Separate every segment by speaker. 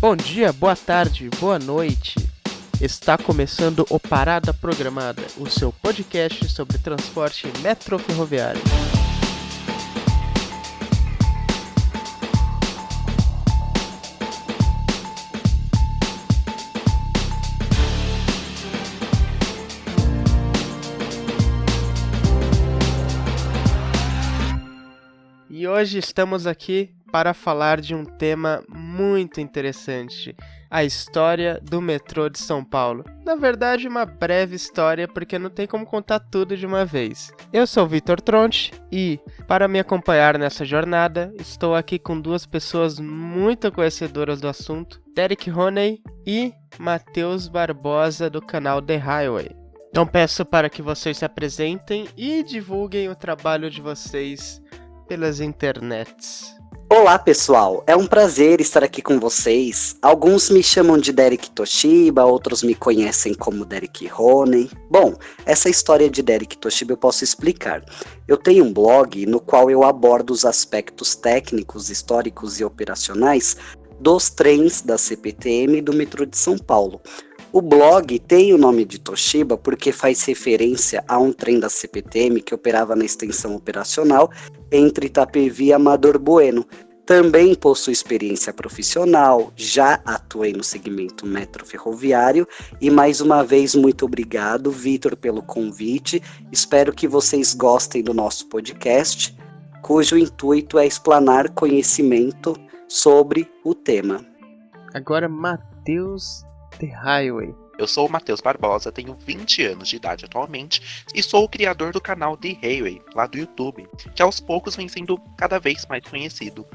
Speaker 1: Bom dia, boa tarde, boa noite. Está começando o Parada Programada, o seu podcast sobre transporte metroferroviário. E hoje estamos aqui para falar de um tema muito interessante, a história do metrô de São Paulo. Na verdade, uma breve história, porque não tem como contar tudo de uma vez. Eu sou o Vitor Tronte e, para me acompanhar nessa jornada, estou aqui com duas pessoas muito conhecedoras do assunto, Derek Roney e Matheus Barbosa, do canal The Highway. Então peço para que vocês se apresentem e divulguem o trabalho de vocês pelas internets.
Speaker 2: Olá pessoal, é um prazer estar aqui com vocês. Alguns me chamam de Derek Toshiba, outros me conhecem como Derek Roney. Bom, essa história de Derek Toshiba eu posso explicar. Eu tenho um blog no qual eu abordo os aspectos técnicos, históricos e operacionais dos trens da CPTM e do metrô de São Paulo. O blog tem o nome de Toshiba porque faz referência a um trem da CPTM que operava na extensão operacional entre Itapevi e Amador Bueno. Também possuo experiência profissional, já atuei no segmento metroferroviário e mais uma vez muito obrigado, Vitor, pelo convite. Espero que vocês gostem do nosso podcast, cujo intuito é explanar conhecimento sobre o tema.
Speaker 1: Agora, Matheus The Highway.
Speaker 3: Eu sou o Matheus Barbosa, tenho 20 anos de idade atualmente e sou o criador do canal The Highway, lá do YouTube, que aos poucos vem sendo cada vez mais conhecido.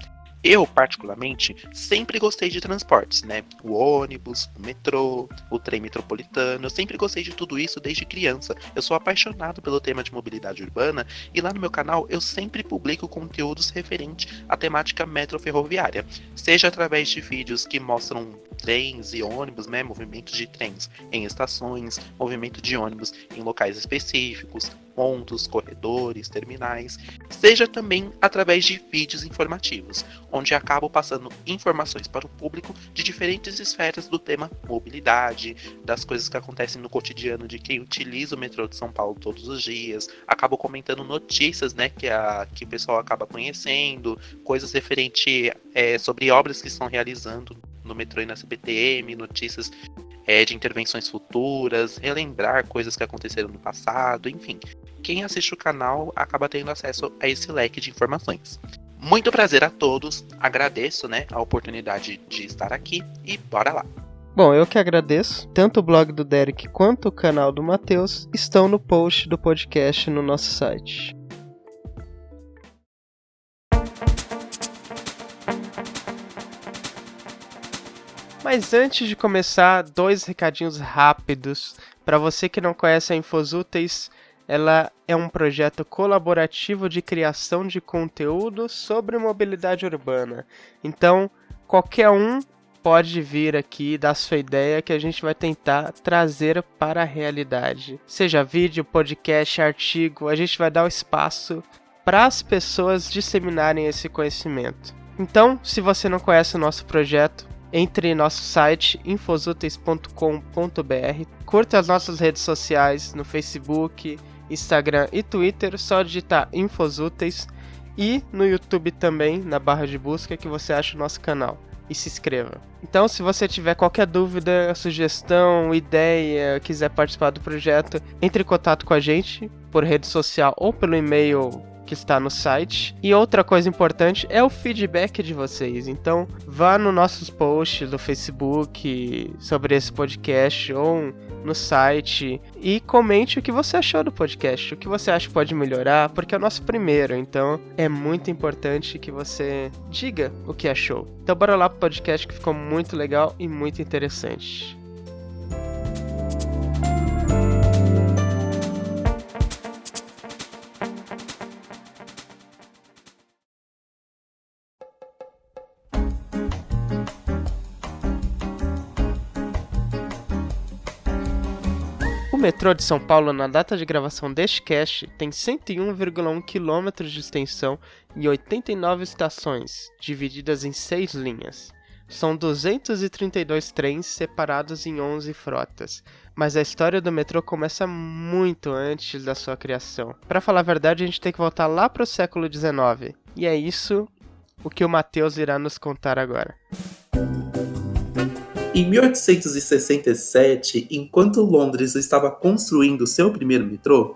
Speaker 3: Eu, particularmente, sempre gostei de transportes, né? O ônibus, o metrô, o trem metropolitano, eu sempre gostei de tudo isso desde criança. Eu sou apaixonado pelo tema de mobilidade urbana e lá no meu canal eu sempre publico conteúdos referentes à temática metroferroviária, seja através de vídeos que mostram trens e ônibus, né? Movimentos de trens em estações, movimento de ônibus em locais específicos, pontos, corredores, terminais, seja também através de vídeos informativos, onde acabo passando informações para o público de diferentes esferas do tema mobilidade, das coisas que acontecem no cotidiano de quem utiliza o metrô de São Paulo todos os dias, acabo comentando notícias, né, que o pessoal acaba conhecendo, coisas referentes sobre obras que estão realizando no metrô e na CPTM, notícias de intervenções futuras, relembrar coisas que aconteceram no passado, enfim. Quem assiste o canal acaba tendo acesso a esse leque de informações. Muito prazer a todos, agradeço, né, a oportunidade de estar aqui e bora lá.
Speaker 1: Bom, eu que agradeço. Tanto o blog do Derek quanto o canal do Matheus estão no post do podcast no nosso site. Mas antes de começar, dois recadinhos rápidos. Para você que não conhece a Infosúteis, ela é um projeto colaborativo de criação de conteúdo sobre mobilidade urbana. Então, qualquer um pode vir aqui e dar sua ideia que a gente vai tentar trazer para a realidade. Seja vídeo, podcast, artigo, a gente vai dar o espaço para as pessoas disseminarem esse conhecimento. Então, se você não conhece o nosso projeto, entre em nosso site infosúteis.com.br, curta as nossas redes sociais no Facebook, Instagram e Twitter, só digitar Infosúteis, e no YouTube também, na barra de busca, que você acha o nosso canal, e se inscreva. Então, se você tiver qualquer dúvida, sugestão, ideia, quiser participar do projeto, entre em contato com a gente por rede social ou pelo e-mail que está no site. E outra coisa importante é o feedback de vocês. Então, vá nos nossos posts do Facebook sobre esse podcast ou no site e comente o que você achou do podcast, o que você acha que pode melhorar, porque é o nosso primeiro, então é muito importante que você diga o que achou. Então bora lá pro podcast que ficou muito legal e muito interessante. O metrô de São Paulo, na data de gravação deste cast, tem 101,1 km de extensão e 89 estações, divididas em 6 linhas. São 232 trens separados em 11 frotas, mas a história do metrô começa muito antes da sua criação. Para falar a verdade, a gente tem que voltar lá para o século XIX, e é isso o que o Matheus irá nos contar agora.
Speaker 4: Em 1867, enquanto Londres estava construindo seu primeiro metrô,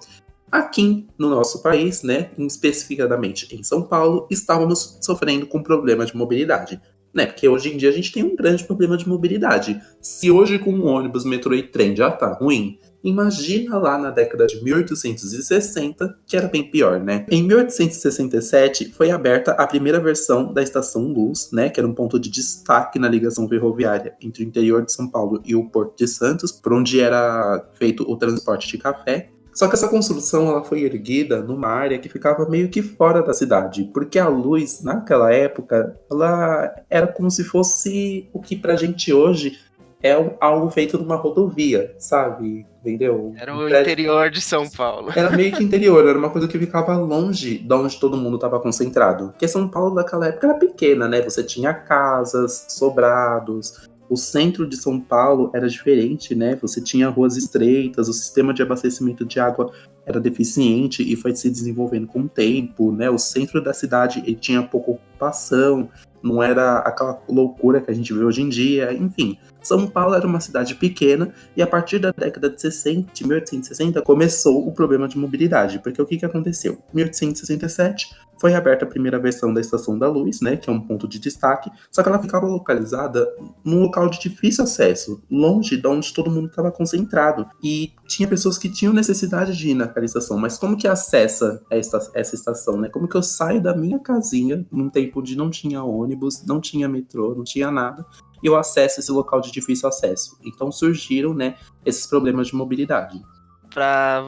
Speaker 4: aqui no nosso país, né, especificadamente em São Paulo, estávamos sofrendo com problemas de mobilidade. Né, porque hoje em dia a gente tem um grande problema de mobilidade. Se hoje com ônibus, metrô e trem já tá ruim, imagina lá na década de 1860, que era bem pior, né? Em 1867 foi aberta a primeira versão da Estação Luz, né, que era um ponto de destaque na ligação ferroviária entre o interior de São Paulo e o Porto de Santos, por onde era feito o transporte de café. Só que essa construção ela foi erguida numa área que ficava meio que fora da cidade, porque a luz, naquela época, ela era como se fosse o que pra gente hoje é algo feito numa rodovia, sabe? Entendeu?
Speaker 1: Era o interior de São Paulo.
Speaker 4: Era meio que interior, era uma coisa que ficava longe de onde todo mundo estava concentrado. Porque São Paulo naquela época era pequena, né? Você tinha casas, sobrados. O centro de São Paulo era diferente, né? Você tinha ruas estreitas, o sistema de abastecimento de água era deficiente e foi se desenvolvendo com o tempo, né? O centro da cidade ele tinha pouca ocupação, não era aquela loucura que a gente vê hoje em dia, enfim. São Paulo era uma cidade pequena e a partir da década de 60, de 1860, começou o problema de mobilidade, porque o que aconteceu? Em 1867 foi aberta a primeira versão da Estação da Luz, né, que é um ponto de destaque, só que ela ficava localizada num local de difícil acesso, longe de onde todo mundo estava concentrado, e tinha pessoas que tinham necessidade de ir naquela estação, mas como que acessa essa estação, né? Como que eu saio da minha casinha num tempo onde não tinha ônibus, não tinha metrô, não tinha nada, e eu acesso esse local de difícil acesso? Então surgiram, né, esses problemas de mobilidade.
Speaker 1: Para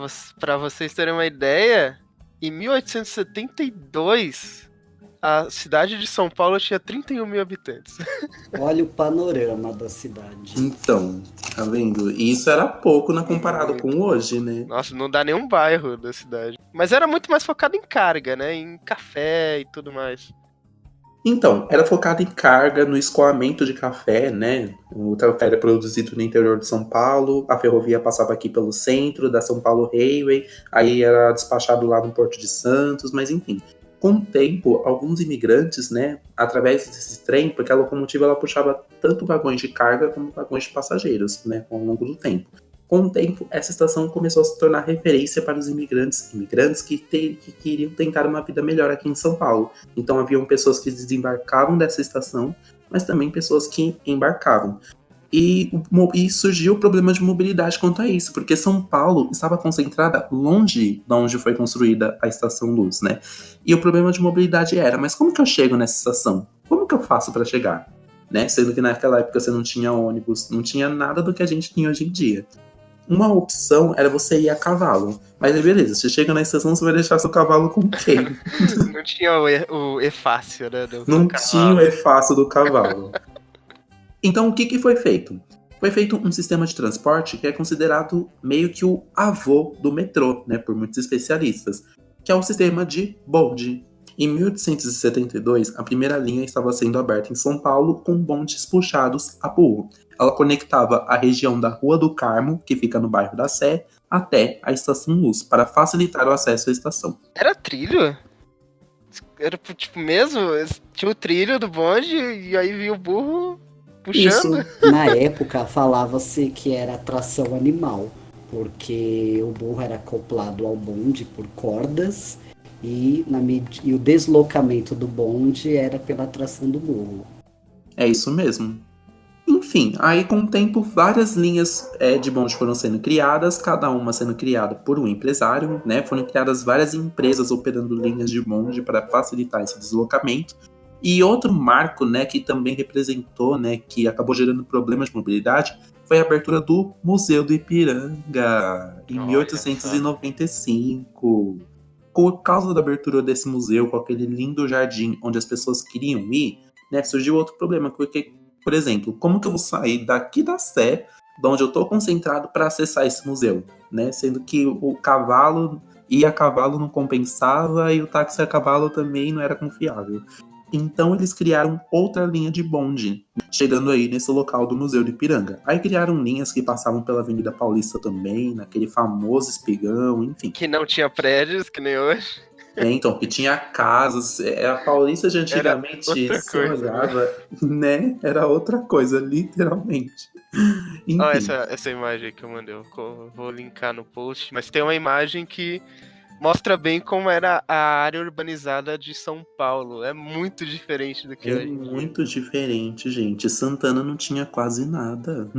Speaker 1: vocês terem uma ideia, em 1872, a cidade de São Paulo tinha 31 mil habitantes.
Speaker 2: Olha o panorama da cidade.
Speaker 4: Então, tá vendo? E isso era pouco comparado com hoje, né?
Speaker 1: Nossa, não dá nenhum bairro da cidade. Mas era muito mais focado em carga, né? Em café e tudo mais.
Speaker 4: Então, era focado em carga, no escoamento de café, né? O café era produzido no interior de São Paulo, a ferrovia passava aqui pelo centro da São Paulo Railway, aí era despachado lá no Porto de Santos, mas enfim. Com o tempo, alguns imigrantes, né, através desse trem, porque a locomotiva ela puxava tanto vagões de carga como vagões de passageiros, né, ao longo do tempo. Com o tempo, essa estação começou a se tornar referência para os imigrantes que queriam tentar uma vida melhor aqui em São Paulo. Então haviam pessoas que desembarcavam dessa estação, mas também pessoas que embarcavam. E surgiu o problema de mobilidade quanto a isso, porque São Paulo estava concentrada longe de onde foi construída a Estação Luz, né? E o problema de mobilidade era, mas como que eu chego nessa estação? Como que eu faço para chegar? Né? Sendo que naquela época você não tinha ônibus, não tinha nada do que a gente tem hoje em dia. Uma opção era você ir a cavalo. Mas aí beleza, você chega na estação, você vai deixar seu cavalo com quem?
Speaker 1: Não tinha o E-Fácil, né?
Speaker 4: Não tinha o E-Fácil do cavalo. Então o que foi feito? Foi feito um sistema de transporte que é considerado meio que o avô do metrô, né, por muitos especialistas, que é o sistema de bonde. Em 1872, a primeira linha estava sendo aberta em São Paulo com bondes puxados a burro. Ela conectava a região da Rua do Carmo, que fica no bairro da Sé, até a Estação Luz, para facilitar o acesso à estação.
Speaker 1: Era trilho? Era tipo mesmo? Tinha o trilho do bonde e aí vinha o burro puxando?
Speaker 2: Isso, na época, falava-se que era tração animal, porque o burro era acoplado ao bonde por cordas e o deslocamento do bonde era pela tração do burro.
Speaker 4: É isso mesmo. Enfim, aí com o tempo várias linhas de bonde foram sendo criadas, cada uma sendo criada por um empresário, né? Foram criadas várias empresas operando linhas de bonde para facilitar esse deslocamento. E outro marco, né, que também representou, né, que acabou gerando problemas de mobilidade, foi a abertura do Museu do Ipiranga, em 1895. Por causa da abertura desse museu, com aquele lindo jardim onde as pessoas queriam ir, né, surgiu outro problema, porque, por exemplo, como que eu vou sair daqui da Sé, de onde eu estou concentrado, para acessar esse museu, né, sendo que o cavalo... E a cavalo não compensava, e o táxi a cavalo também não era confiável. Então eles criaram outra linha de bonde, chegando aí nesse local do Museu do Ipiranga. Aí criaram linhas que passavam pela Avenida Paulista também, naquele famoso espigão, enfim.
Speaker 1: Que não tinha prédios, que nem hoje.
Speaker 4: Então, que tinha casas, a Paulista de antigamente
Speaker 1: outra
Speaker 4: se
Speaker 1: coisa,
Speaker 4: olhava, né? Era outra coisa, literalmente. Enfim.
Speaker 1: Ó, essa imagem aí que eu mandei, eu vou linkar no post, mas tem uma imagem que mostra bem como era a área urbanizada de São Paulo. É muito diferente do que
Speaker 4: É
Speaker 1: hoje em dia.
Speaker 4: muito diferente, gente. Santana não tinha quase nada.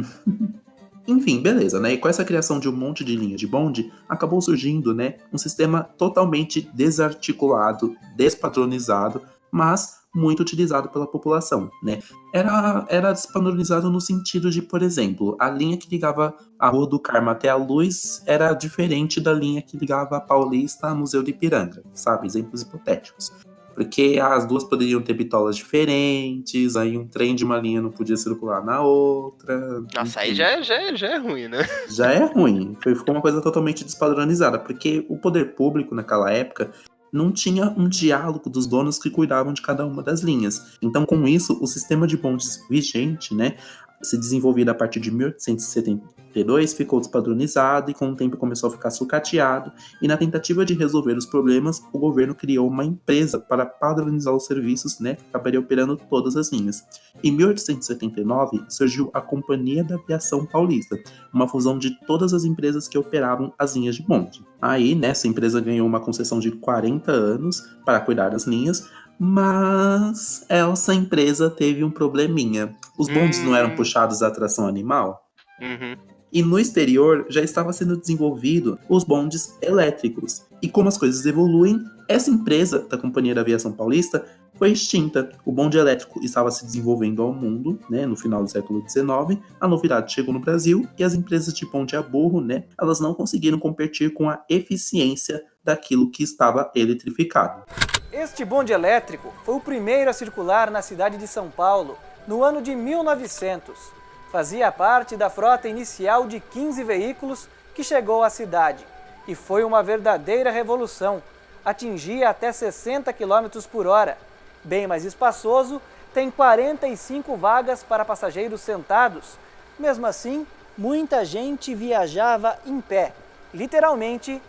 Speaker 4: Enfim, beleza, né? E com essa criação de um monte de linha de bonde, acabou surgindo, né, um sistema totalmente desarticulado, despadronizado, mas muito utilizado pela população, né? Era despadronizado no sentido de, por exemplo, a linha que ligava a Rua do Carmo até a Luz era diferente da linha que ligava a Paulista ao Museu do Ipiranga, sabe? Exemplos hipotéticos. Porque as duas poderiam ter bitolas diferentes, aí um trem de uma linha não podia circular na outra.
Speaker 1: Nossa, aí
Speaker 4: enfim.
Speaker 1: já é ruim, né?
Speaker 4: Já é ruim. Ficou uma coisa totalmente despadronizada, porque o poder público naquela época não tinha um diálogo dos donos que cuidavam de cada uma das linhas. Então, com isso, o sistema de bondes vigente, né, se desenvolvido a partir de 1872, ficou despadronizado e com o tempo começou a ficar sucateado, e na tentativa de resolver os problemas, o governo criou uma empresa para padronizar os serviços, né, que acabaria operando todas as linhas. Em 1879, surgiu a Companhia da Aviação Paulista, uma fusão de todas as empresas que operavam as linhas de bonde. Aí, né, essa empresa ganhou uma concessão de 40 anos para cuidar das linhas, mas essa empresa teve um probleminha. Os bondes não eram puxados a tração animal?
Speaker 1: Uhum.
Speaker 4: E no exterior já estava sendo desenvolvido os bondes elétricos. E como as coisas evoluem, essa empresa da Companhia da Aviação Paulista foi extinta. O bonde elétrico estava se desenvolvendo ao mundo, né, no final do século XIX. A novidade chegou no Brasil e as empresas de bonde a burro, né, elas não conseguiram competir com a eficiência daquilo que estava eletrificado.
Speaker 5: Este bonde elétrico foi o primeiro a circular na cidade de São Paulo no ano de 1900. Fazia parte da frota inicial de 15 veículos que chegou à cidade e foi uma verdadeira revolução. Atingia até 60 km por hora. Bem mais espaçoso, tem 45 vagas para passageiros sentados. Mesmo assim, muita gente viajava em pé, literalmente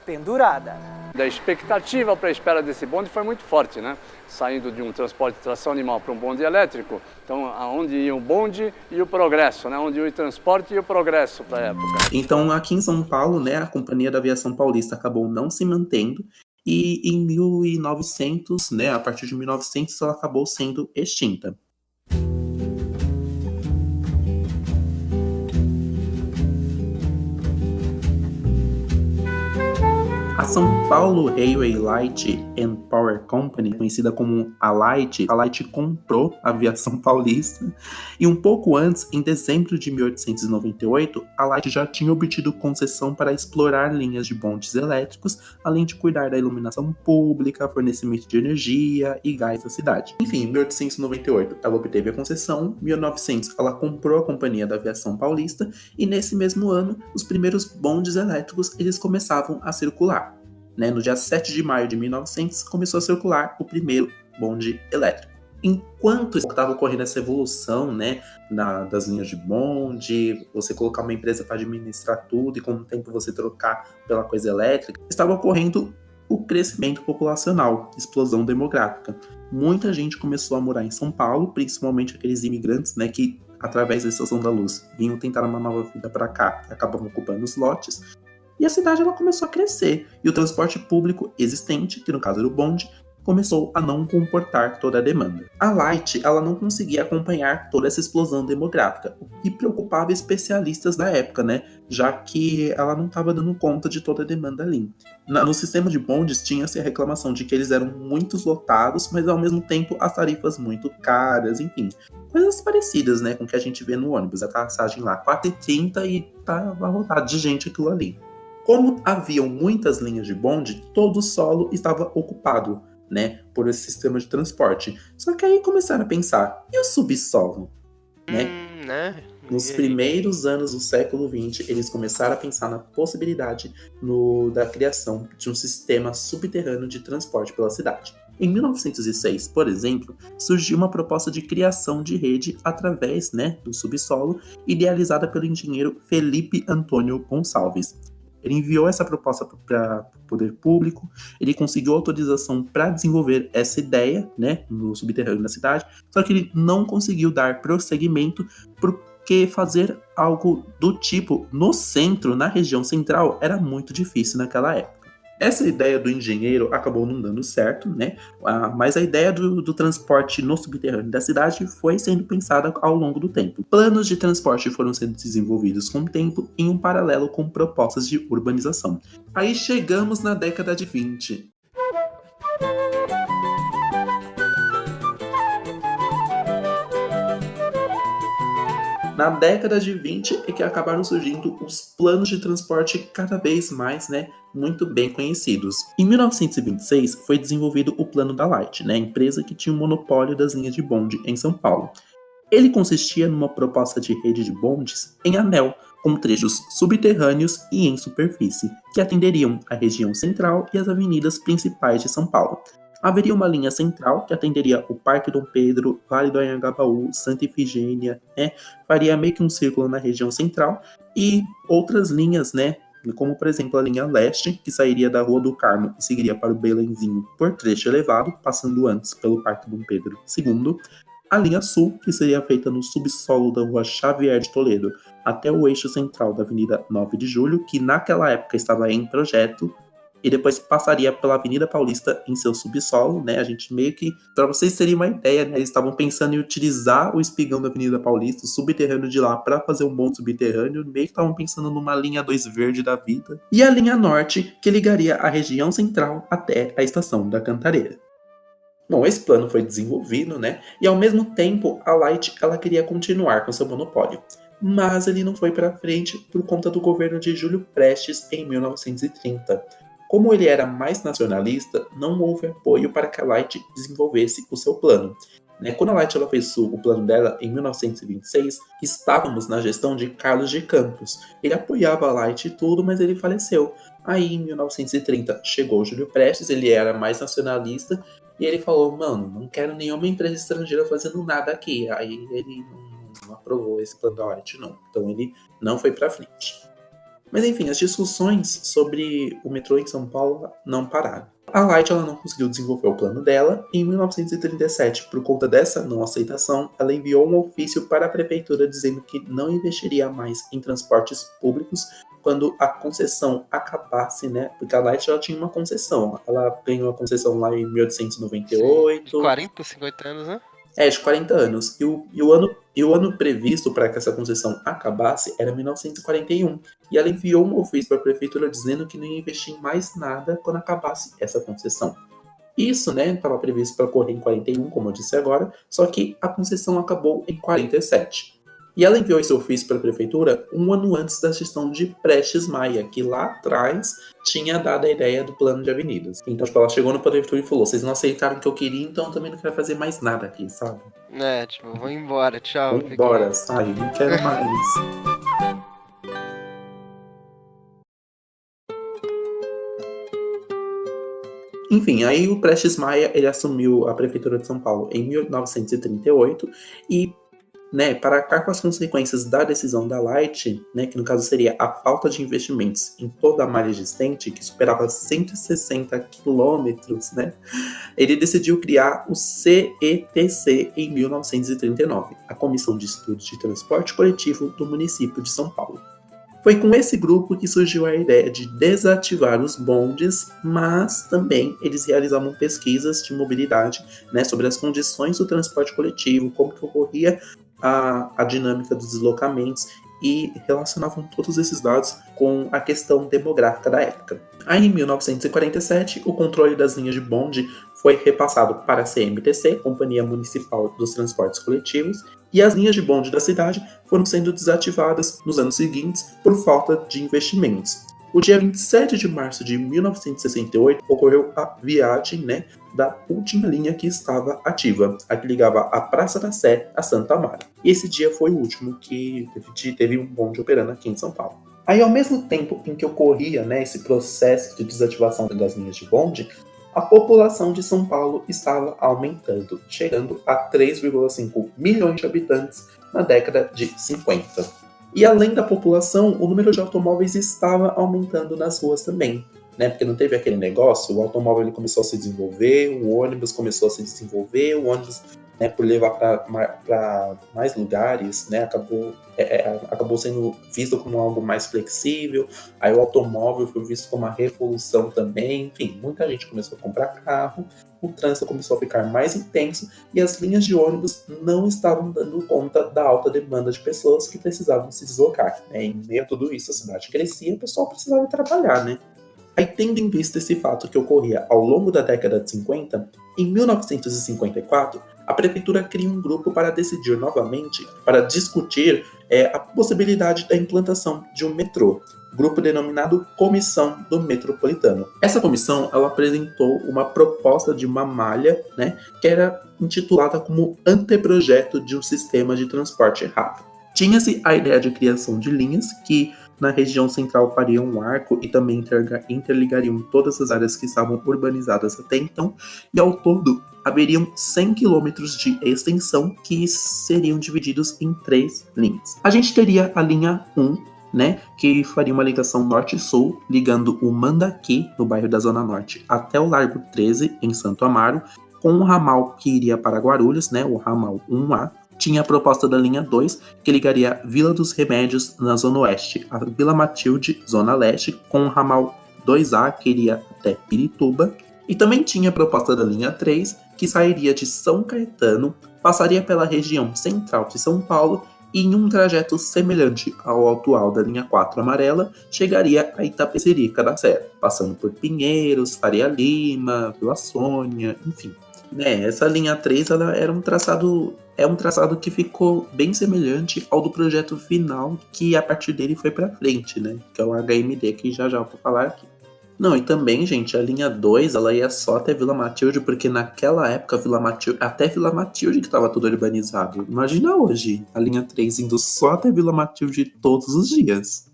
Speaker 5: pendurada.
Speaker 6: A expectativa para a espera desse bonde foi muito forte, né? Saindo de um transporte de tração animal para um bonde elétrico, então aonde ia o bonde e o progresso, né? Onde ia o transporte e o progresso para a época.
Speaker 4: Então aqui em São Paulo, né, a Companhia da Aviação Paulista acabou não se mantendo e em 1900, né, a partir de 1900 ela acabou sendo extinta. A São Paulo Railway Light and Power Company, conhecida como a Light comprou a Aviação Paulista e um pouco antes, em dezembro de 1898, a Light já tinha obtido concessão para explorar linhas de bondes elétricos, além de cuidar da iluminação pública, fornecimento de energia e gás da cidade. Enfim, em 1898 ela obteve a concessão, em 1900 ela comprou a Companhia da Aviação Paulista e nesse mesmo ano os primeiros bondes elétricos eles começavam a circular. Né, no dia 7 de maio de 1900, começou a circular o primeiro bonde elétrico. Enquanto estava ocorrendo essa evolução, né, das linhas de bonde, você colocar uma empresa para administrar tudo e com o tempo você trocar pela coisa elétrica, estava ocorrendo o crescimento populacional, explosão demográfica. Muita gente começou a morar em São Paulo, principalmente aqueles imigrantes, né, que através da Estação da Luz vinham tentar uma nova vida para cá e acabavam ocupando os lotes. E a cidade ela começou a crescer, e o transporte público existente, que no caso era o bonde, começou a não comportar toda a demanda. A Light ela não conseguia acompanhar toda essa explosão demográfica, o que preocupava especialistas da época, né? Já que ela não estava dando conta de toda a demanda ali. No sistema de bondes tinha-se a reclamação de que eles eram muito lotados, mas ao mesmo tempo as tarifas muito caras, enfim. Coisas parecidas, né, com o que a gente vê no ônibus. A passagem lá, R$4,30 e tava lotado de gente aquilo ali. Como haviam muitas linhas de bonde, todo o solo estava ocupado, né, por esse sistema de transporte. Só que aí começaram a pensar, e o subsolo?
Speaker 1: Né?
Speaker 4: Nos primeiros anos do século XX, eles começaram a pensar na possibilidade da criação de um sistema subterrâneo de transporte pela cidade. Em 1906, por exemplo, surgiu uma proposta de criação de rede através, do subsolo, idealizada pelo engenheiro Felipe Antônio Gonçalves. Ele enviou essa proposta para o poder público, ele conseguiu autorização para desenvolver essa ideia, no subterrâneo da cidade, só que ele não conseguiu dar prosseguimento porque fazer algo do tipo no centro, na região central, era muito difícil naquela época. Essa ideia do engenheiro acabou não dando certo, mas a ideia do transporte no subterrâneo da cidade foi sendo pensada ao longo do tempo. Planos de transporte foram sendo desenvolvidos com o tempo em um paralelo com propostas de urbanização. Aí chegamos na década de 20. Na década de 20 é que acabaram surgindo os planos de transporte cada vez mais, muito bem conhecidos. Em 1926 foi desenvolvido o Plano da Light, a empresa que tinha o monopólio das linhas de bonde em São Paulo. Ele consistia numa proposta de rede de bondes em anel, com trechos subterrâneos e em superfície, que atenderiam a região central e as avenidas principais de São Paulo. Haveria uma linha central que atenderia o Parque Dom Pedro, Vale do Anhangabaú, Santa Ifigênia, faria meio que um círculo na região central, e outras linhas, como por exemplo a linha leste, que sairia da Rua do Carmo e seguiria para o Belenzinho por trecho elevado, passando antes pelo Parque Dom Pedro II, a linha sul, que seria feita no subsolo da Rua Xavier de Toledo, até o eixo central da Avenida 9 de Julho, que naquela época estava em projeto, e depois passaria pela Avenida Paulista em seu subsolo, A gente meio que, para vocês terem uma ideia, eles estavam pensando em utilizar o espigão da Avenida Paulista, o subterrâneo de lá, para fazer um bom subterrâneo, meio que estavam pensando numa linha 2 verde da vida. E a linha norte, que ligaria a região central até a estação da Cantareira. Bom, esse plano foi desenvolvido, E ao mesmo tempo, a Light, ela queria continuar com seu monopólio. Mas ele não foi para frente por conta do governo de Júlio Prestes em 1930. Como ele era mais nacionalista, não houve apoio para que a Light desenvolvesse o seu plano. Quando a Light ela fez o plano dela em 1926, estávamos na gestão de Carlos de Campos. Ele apoiava a Light e tudo, mas ele faleceu. Aí em 1930 chegou o Júlio Prestes, ele era mais nacionalista, e ele falou, mano, não quero nenhuma empresa estrangeira fazendo nada aqui. Aí ele não aprovou esse plano da Light, não. Então ele não foi para frente. Mas enfim, as discussões sobre o metrô em São Paulo não pararam. A Light ela não conseguiu desenvolver o plano dela e em 1937, por conta dessa não aceitação, ela enviou um ofício para a prefeitura dizendo que não investiria mais em transportes públicos quando a concessão acabasse, Porque a Light ela tinha uma concessão. Ela ganhou a concessão lá em 1898.
Speaker 1: De 40, 50 anos, né?
Speaker 4: De 40 anos. E o ano previsto para que essa concessão acabasse era 1941. E ela enviou um ofício para a prefeitura dizendo que não ia investir em mais nada quando acabasse essa concessão. Isso, estava previsto para ocorrer em 41, como eu disse agora, só que a concessão acabou em 47. E ela enviou esse ofício para a prefeitura um ano antes da gestão de Prestes Maia, que lá atrás tinha dado a ideia do plano de avenidas. Então, ela chegou no prefeitura e falou, vocês não aceitaram o que eu queria, então eu também não quero fazer mais nada aqui, sabe?
Speaker 1: Vou embora, tchau.
Speaker 4: Vou embora, sai, não quero mais. Enfim, aí o Prestes Maia, ele assumiu a prefeitura de São Paulo em 1938 e para arcar com as consequências da decisão da Light, que no caso seria a falta de investimentos em toda a malha existente, que superava 160 quilômetros, ele decidiu criar o CETC em 1939, a Comissão de Estudos de Transporte Coletivo do município de São Paulo. Foi com esse grupo que surgiu a ideia de desativar os bondes, mas também eles realizavam pesquisas de mobilidade, sobre as condições do transporte coletivo, como que ocorria a dinâmica dos deslocamentos e relacionavam todos esses dados com a questão demográfica da época. Aí, em 1947, o controle das linhas de bonde foi repassado para a CMTC, Companhia Municipal dos Transportes Coletivos, e as linhas de bonde da cidade foram sendo desativadas nos anos seguintes por falta de investimentos. O dia 27 de março de 1968 ocorreu a viagem da última linha que estava ativa, a que ligava a Praça da Sé a Santa Amaro. E esse dia foi o último que teve um bonde operando aqui em São Paulo. Aí, ao mesmo tempo em que ocorria esse processo de desativação das linhas de bonde, a população de São Paulo estava aumentando, chegando a 3,5 milhões de habitantes na década de 50. E além da população, o número de automóveis estava aumentando nas ruas também, né? Porque não teve aquele negócio, o automóvel ele começou a se desenvolver, o ônibus começou a se desenvolver, o ônibus, né, por levar para mais lugares, né, acabou sendo visto como algo mais flexível. Aí o automóvel foi visto como uma revolução também. Enfim, muita gente começou a comprar carro, o trânsito começou a ficar mais intenso e as linhas de ônibus não estavam dando conta da alta demanda de pessoas que precisavam se deslocar, né? Em meio a tudo isso, a cidade crescia e o pessoal precisava trabalhar, né? Aí, tendo em vista esse fato que ocorria ao longo da década de 50, em 1954, a prefeitura cria um grupo para decidir novamente, para discutir a possibilidade da implantação de um metrô, grupo denominado Comissão do Metropolitano. Essa comissão, ela apresentou uma proposta de uma malha, né, que era intitulada como anteprojeto de um sistema de transporte rápido. Tinha-se a ideia de criação de linhas que na região central fariam um arco e também interligariam todas as áreas que estavam urbanizadas até então, e ao todo haveriam 100 quilômetros de extensão que seriam divididos em 3 linhas. A gente teria a linha 1, né, que faria uma ligação norte-sul, ligando o Mandaqui, no bairro da Zona Norte, até o Largo 13, em Santo Amaro, com um ramal que iria para Guarulhos, né, o ramal 1A. Tinha a proposta da linha 2, que ligaria Vila dos Remédios, na Zona Oeste, a Vila Matilde, Zona Leste, com o ramal 2A, que iria até Pirituba. E também tinha a proposta da linha 3, que sairia de São Caetano, passaria pela região central de São Paulo e em um trajeto semelhante ao atual da linha 4 amarela, chegaria a Itapecerica da Serra, passando por Pinheiros, Faria Lima, Vila Sônia, enfim. Essa linha 3 ela era um traçado que ficou bem semelhante ao do projeto final, que a partir dele foi para frente, né? Que é o HMD, que já eu vou falar aqui. Não, e também, gente, a linha 2, ela ia só até Vila Matilde, porque naquela época, até Vila Matilde que estava tudo urbanizado. Imagina hoje, a linha 3 indo só até Vila Matilde todos os dias.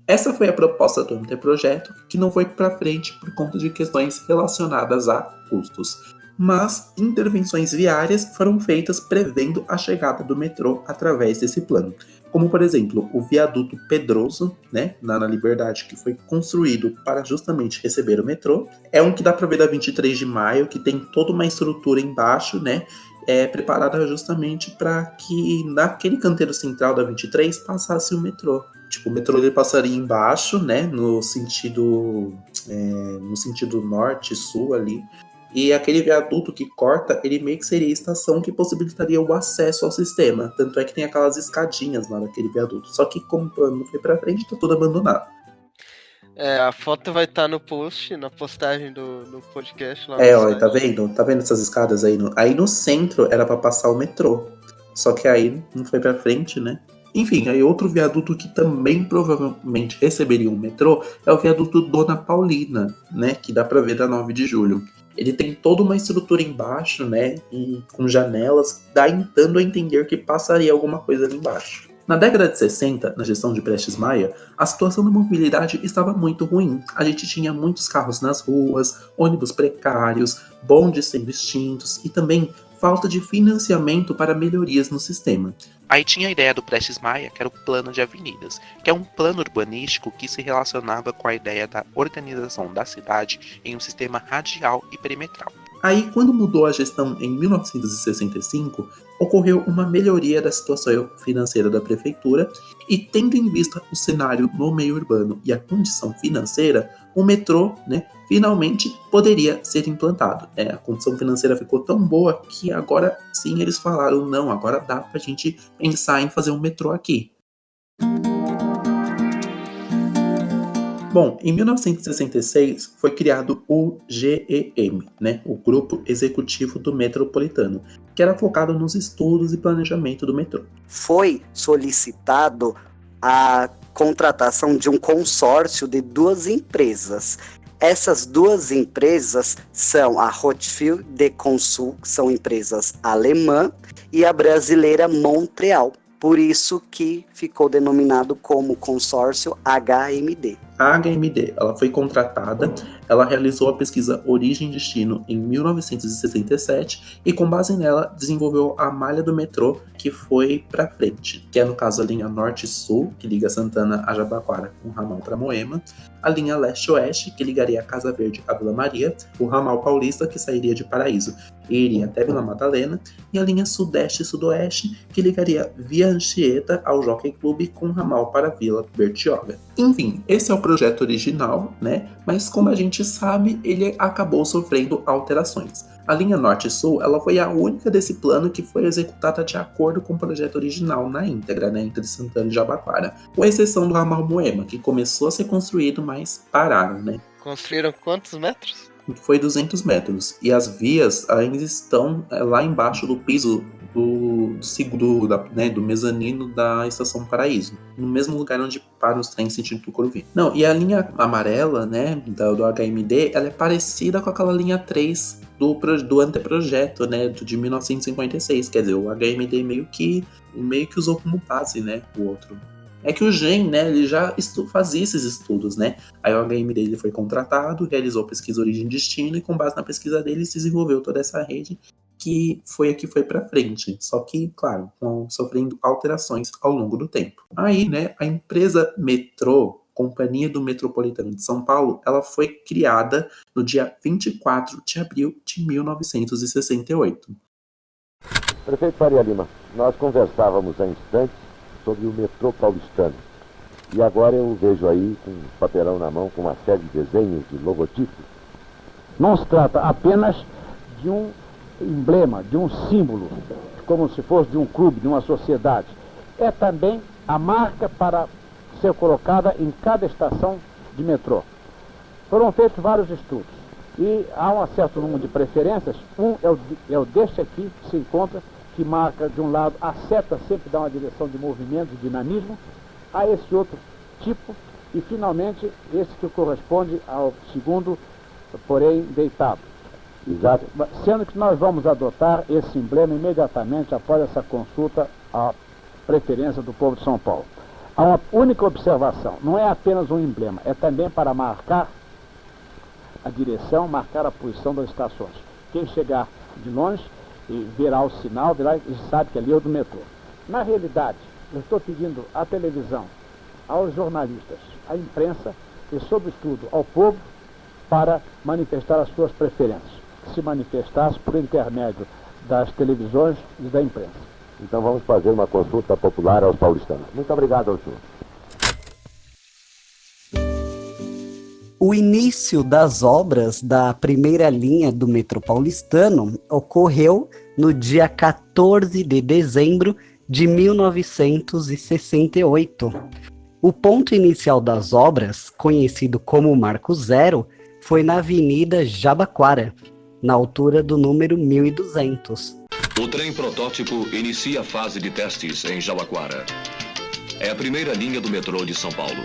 Speaker 4: Essa foi a proposta do anteprojeto, que não foi para frente por conta de questões relacionadas a custos. Mas intervenções viárias foram feitas prevendo a chegada do metrô através desse plano. Como, por exemplo, o viaduto Pedroso, né, na Liberdade, que foi construído para justamente receber o metrô. É um que dá para ver da 23 de maio, que tem toda uma estrutura embaixo, né, preparada justamente para que naquele canteiro central da 23 passasse o metrô. Tipo, o metrô ele passaria embaixo, né, no sentido norte-sul ali. E aquele viaduto que corta, ele meio que seria a estação que possibilitaria o acesso ao sistema. Tanto é que tem aquelas escadinhas lá naquele viaduto. Só que como o plano não foi pra frente, tá tudo abandonado.
Speaker 1: A foto vai estar no post, na postagem do podcast lá no
Speaker 4: site.
Speaker 1: Tá
Speaker 4: vendo? Tá vendo essas escadas aí? Aí no centro era pra passar o metrô. Só que aí não foi pra frente, né? Enfim, aí outro viaduto que também provavelmente receberia um metrô é o viaduto Dona Paulina, né? Que dá pra ver da 9 de julho. Ele tem toda uma estrutura embaixo, né, e com janelas, dando a entender que passaria alguma coisa ali embaixo. Na década de 60, na gestão de Prestes Maia, a situação da mobilidade estava muito ruim. A gente tinha muitos carros nas ruas, ônibus precários, bondes sendo extintos e também falta de financiamento para melhorias no sistema.
Speaker 3: Aí tinha a ideia do Prestes Maia, que era o plano de avenidas, que é um plano urbanístico que se relacionava com a ideia da organização da cidade em um sistema radial e perimetral.
Speaker 4: Aí, quando mudou a gestão em 1965, ocorreu uma melhoria da situação financeira da prefeitura e, tendo em vista o cenário no meio urbano e a condição financeira, o metrô, né, finalmente poderia ser implantado. A condição financeira ficou tão boa que agora sim eles falaram, não, agora dá pra gente pensar em fazer um metrô aqui. Bom, em 1966 foi criado o GEM, né, o Grupo Executivo do Metropolitano, que era focado nos estudos e planejamento do metrô.
Speaker 2: Foi solicitado a contratação de um consórcio de 2 empresas. Essas 2 empresas são a Rothschild de Consul, que são empresas alemã, e a brasileira Montreal. Por isso que ficou denominado como consórcio HMD.
Speaker 4: A HMD, ela foi contratada, Ela realizou a pesquisa Origem e Destino em 1967 e, com base nela, desenvolveu a malha do metrô que foi para frente, que é, no caso, a linha Norte-Sul, que liga Santana a Jabaquara com o ramal para Moema, a linha Leste-Oeste, que ligaria a Casa Verde a Vila Maria, o ramal Paulista, que sairia de Paraíso e iria até Vila Madalena, e a linha Sudeste e Sudoeste, que ligaria Via Anchieta ao Jockey Clube com o ramal para Vila Bertioga. Enfim, esse é o projeto original, né? Mas como a gente sabe, ele acabou sofrendo alterações. A linha Norte-Sul, ela foi a única desse plano que foi executada de acordo com o projeto original na íntegra, né, entre Santana e Jabaquara, com exceção do ramal Moema, que começou a ser construído, mas pararam, né?
Speaker 1: Construíram quantos metros?
Speaker 4: Foi 200 metros, e as vias ainda estão lá embaixo do piso do mezanino da Estação Paraíso, no mesmo lugar onde param os trens sentido Tucuruvi. Não, e a linha amarela, né, do HMD, ela é parecida com aquela linha 3 do anteprojeto, né, de 1956, quer dizer, o HMD meio que usou como base, né, o outro. É que o GEM, né, ele já fazia esses estudos, né? Aí o HMD ele foi contratado, realizou pesquisa Origem e Destino e, com base na pesquisa dele, se desenvolveu toda essa rede que foi a que foi para frente. Só que, claro, sofrendo alterações ao longo do tempo. Aí, né, a empresa Metrô, Companhia do Metropolitano de São Paulo, ela foi criada no dia 24 de abril de 1968.
Speaker 7: Prefeito Faria Lima, nós conversávamos há instantes sobre o metrô paulistano. E agora eu vejo aí com um papelão na mão com uma série de desenhos de logotipos.
Speaker 8: Não se trata apenas de um emblema, de um símbolo, como se fosse de um clube, de uma sociedade. É também a marca para ser colocada em cada estação de metrô. Foram feitos vários estudos e há um certo número de preferências. Um é o deste aqui, que se encontra, que marca de um lado, a seta sempre dá uma direção de movimento, de dinamismo, a esse outro tipo, e finalmente esse que corresponde ao segundo, porém deitado.
Speaker 7: Exato.
Speaker 8: Sendo que nós vamos adotar esse emblema imediatamente após essa consulta à preferência do povo de São Paulo. Há uma única observação, não é apenas um emblema, é também para marcar a direção, marcar a posição das estações. Quem chegar de longe e verá o sinal, verá e sabe que ali é o do metrô. Na realidade, eu estou pedindo à televisão, aos jornalistas, à imprensa e, sobretudo, ao povo para manifestar as suas preferências, que se manifestasse por intermédio das televisões e da imprensa.
Speaker 7: Então vamos fazer uma consulta popular aos paulistanos. Muito obrigado ao senhor.
Speaker 2: O início das obras da primeira linha do metrô paulistano ocorreu no dia 14 de dezembro de 1968. O ponto inicial das obras, conhecido como Marco Zero, foi na Avenida Jabaquara, na altura do número 1200.
Speaker 9: O trem protótipo inicia a fase de testes em Jabaquara. É a primeira linha do metrô de São Paulo.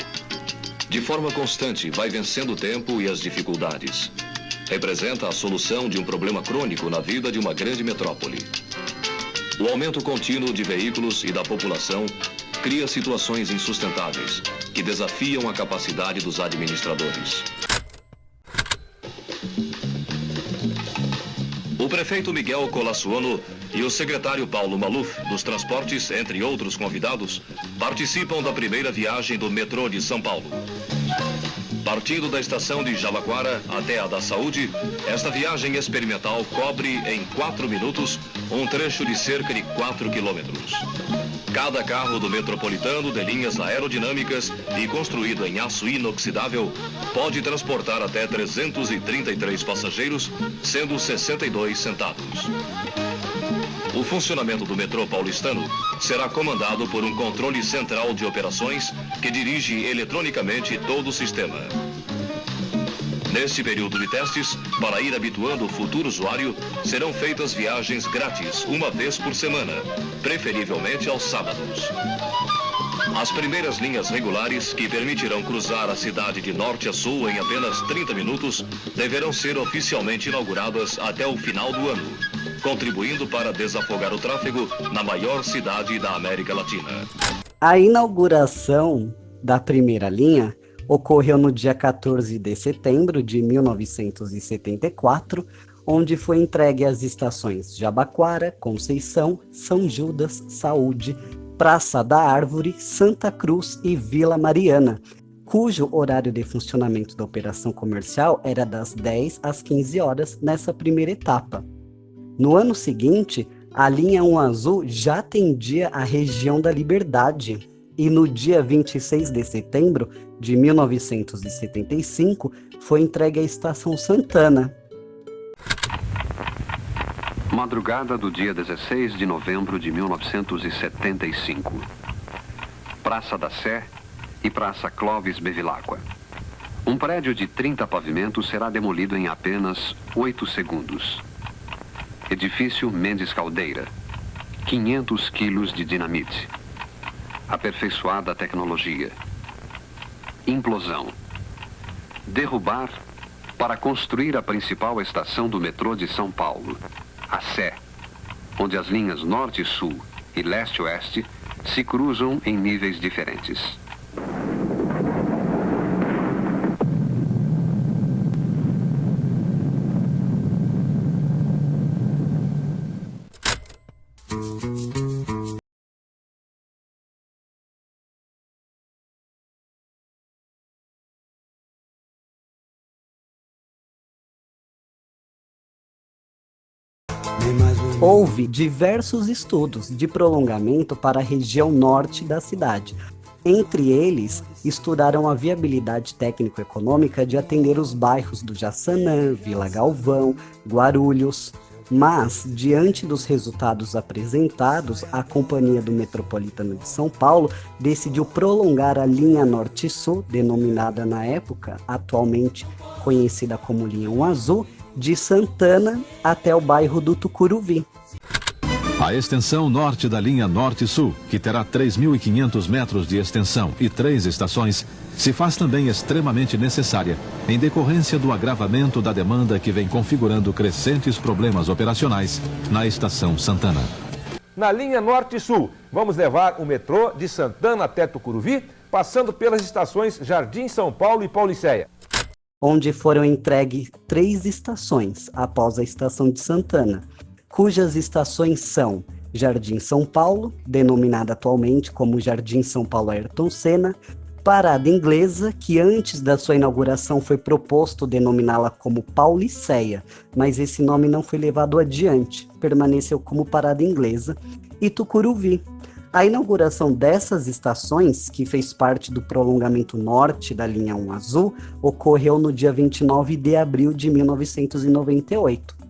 Speaker 9: De forma constante, vai vencendo o tempo e as dificuldades. Representa a solução de um problema crônico na vida de uma grande metrópole. O aumento contínuo de veículos e da população cria situações insustentáveis, que desafiam a capacidade dos administradores. O prefeito Miguel Colassuono e o secretário Paulo Maluf, dos Transportes, entre outros convidados, participam da primeira viagem do metrô de São Paulo. Partindo da estação de Jabaquara até a da Saúde, esta viagem experimental cobre em 4 minutos um trecho de cerca de 4 quilômetros. Cada carro do metropolitano de linhas aerodinâmicas e construído em aço inoxidável pode transportar até 333 passageiros, sendo 62 sentados. O funcionamento do metrô paulistano será comandado por um controle central de operações que dirige eletronicamente todo o sistema. Neste período de testes, para ir habituando o futuro usuário, serão feitas viagens grátis uma vez por semana, preferivelmente aos sábados. As primeiras linhas regulares, que permitirão cruzar a cidade de norte a sul em apenas 30 minutos, deverão ser oficialmente inauguradas até o final do ano, contribuindo para desafogar o tráfego na maior cidade da América Latina.
Speaker 2: A inauguração da primeira linha ocorreu no dia 14 de setembro de 1974, onde foi entregue às estações Jabaquara, Conceição, São Judas, Saúde, Praça da Árvore, Santa Cruz e Vila Mariana, cujo horário de funcionamento da operação comercial era das 10 às 15 horas nessa primeira etapa. No ano seguinte, a linha 1 azul já atendia a região da Liberdade, e no dia 26 de setembro de 1975 foi entregue à Estação Santana.
Speaker 10: Madrugada do dia 16 de novembro de 1975. Praça da Sé e Praça Clóvis Bevilacqua. Um prédio de 30 pavimentos será demolido em apenas 8 segundos. Edifício Mendes Caldeira. 500 quilos de dinamite. Aperfeiçoada tecnologia. Implosão. Derrubar para construir a principal estação do metrô de São Paulo, a Sé, onde as linhas Norte e Sul e Leste-Oeste se cruzam em níveis diferentes.
Speaker 2: Houve diversos estudos de prolongamento para a região norte da cidade. Entre eles, estudaram a viabilidade técnico-econômica de atender os bairros do Jaçanã, Vila Galvão, Guarulhos. Mas, diante dos resultados apresentados, a Companhia do Metropolitano de São Paulo decidiu prolongar a linha Norte-Sul, denominada na época, atualmente conhecida como linha 1 Azul, de Santana até o bairro do Tucuruvi.
Speaker 11: A extensão norte da linha Norte-Sul, que terá 3.500 metros de extensão e 3 estações, se faz também extremamente necessária, em decorrência do agravamento da demanda que vem configurando crescentes problemas operacionais na Estação Santana.
Speaker 12: Na linha Norte-Sul, vamos levar o metrô de Santana até Tucuruvi, passando pelas estações Jardim São Paulo e Paulicéia,
Speaker 2: onde foram entregues 3 estações após a estação de Santana, cujas estações são Jardim São Paulo, denominada atualmente como Jardim São Paulo Ayrton Senna, Parada Inglesa, que antes da sua inauguração foi proposto denominá-la como Paulicéia, mas esse nome não foi levado adiante, permaneceu como Parada Inglesa, e Tucuruvi. A inauguração dessas estações, que fez parte do prolongamento norte da linha 1 Azul, ocorreu no dia 29 de abril de 1998.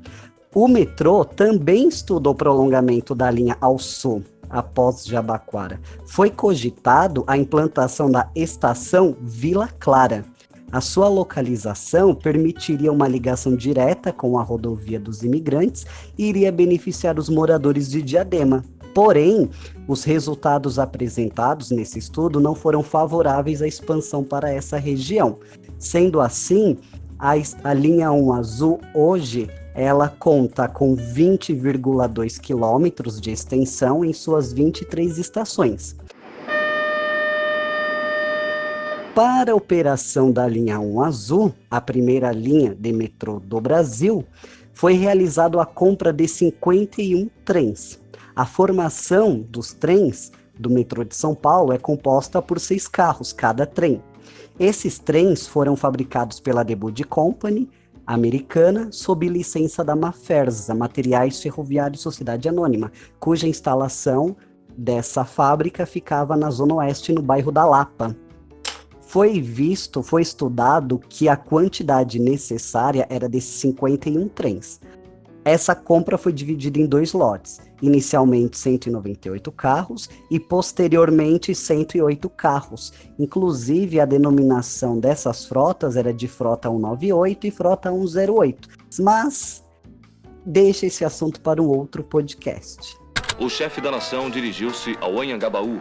Speaker 2: O metrô também estudou o prolongamento da linha ao sul, após Jabaquara. Foi cogitado a implantação da estação Vila Clara. A sua localização permitiria uma ligação direta com a rodovia dos imigrantes e iria beneficiar os moradores de Diadema. Porém, os resultados apresentados nesse estudo não foram favoráveis à expansão para essa região. Sendo assim, a linha 1 Azul hoje ela conta com 20,2 quilômetros de extensão em suas 23 estações. Para a operação da linha 1 Azul, a primeira linha de metrô do Brasil, foi realizada a compra de 51 trens. A formação dos trens do metrô de São Paulo é composta por 6 carros cada trem. Esses trens foram fabricados pela The Bud Company americana sob licença da Mafersa, Materiais Ferroviários Sociedade Anônima, cuja instalação dessa fábrica ficava na Zona Oeste, no bairro da Lapa. Foi estudado que a quantidade necessária era de 51 trens. Essa compra foi dividida em 2 lotes, inicialmente 198 carros e posteriormente 108 carros. Inclusive, a denominação dessas frotas era de Frota 198 e Frota 108. Mas deixa esse assunto para um outro podcast.
Speaker 9: O chefe da nação dirigiu-se ao Anhangabaú,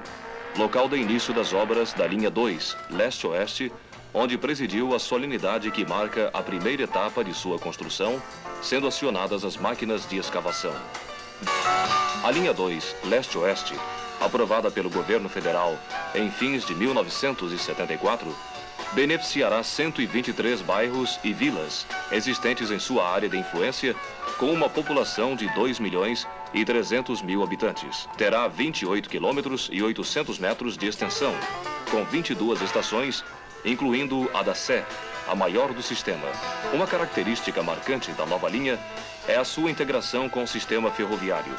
Speaker 9: local do início das obras da linha 2, leste-oeste, onde presidiu a solenidade que marca a primeira etapa de sua construção, sendo acionadas as máquinas de escavação. A linha 2, leste-oeste, aprovada pelo governo federal em fins de 1974, beneficiará 123 bairros e vilas existentes em sua área de influência, com uma população de 2.300.000 habitantes. Terá 28 quilômetros e 800 metros de extensão, com 22 estações, incluindo a da Sé, a maior do sistema. Uma característica marcante da nova linha é a sua integração com o sistema ferroviário.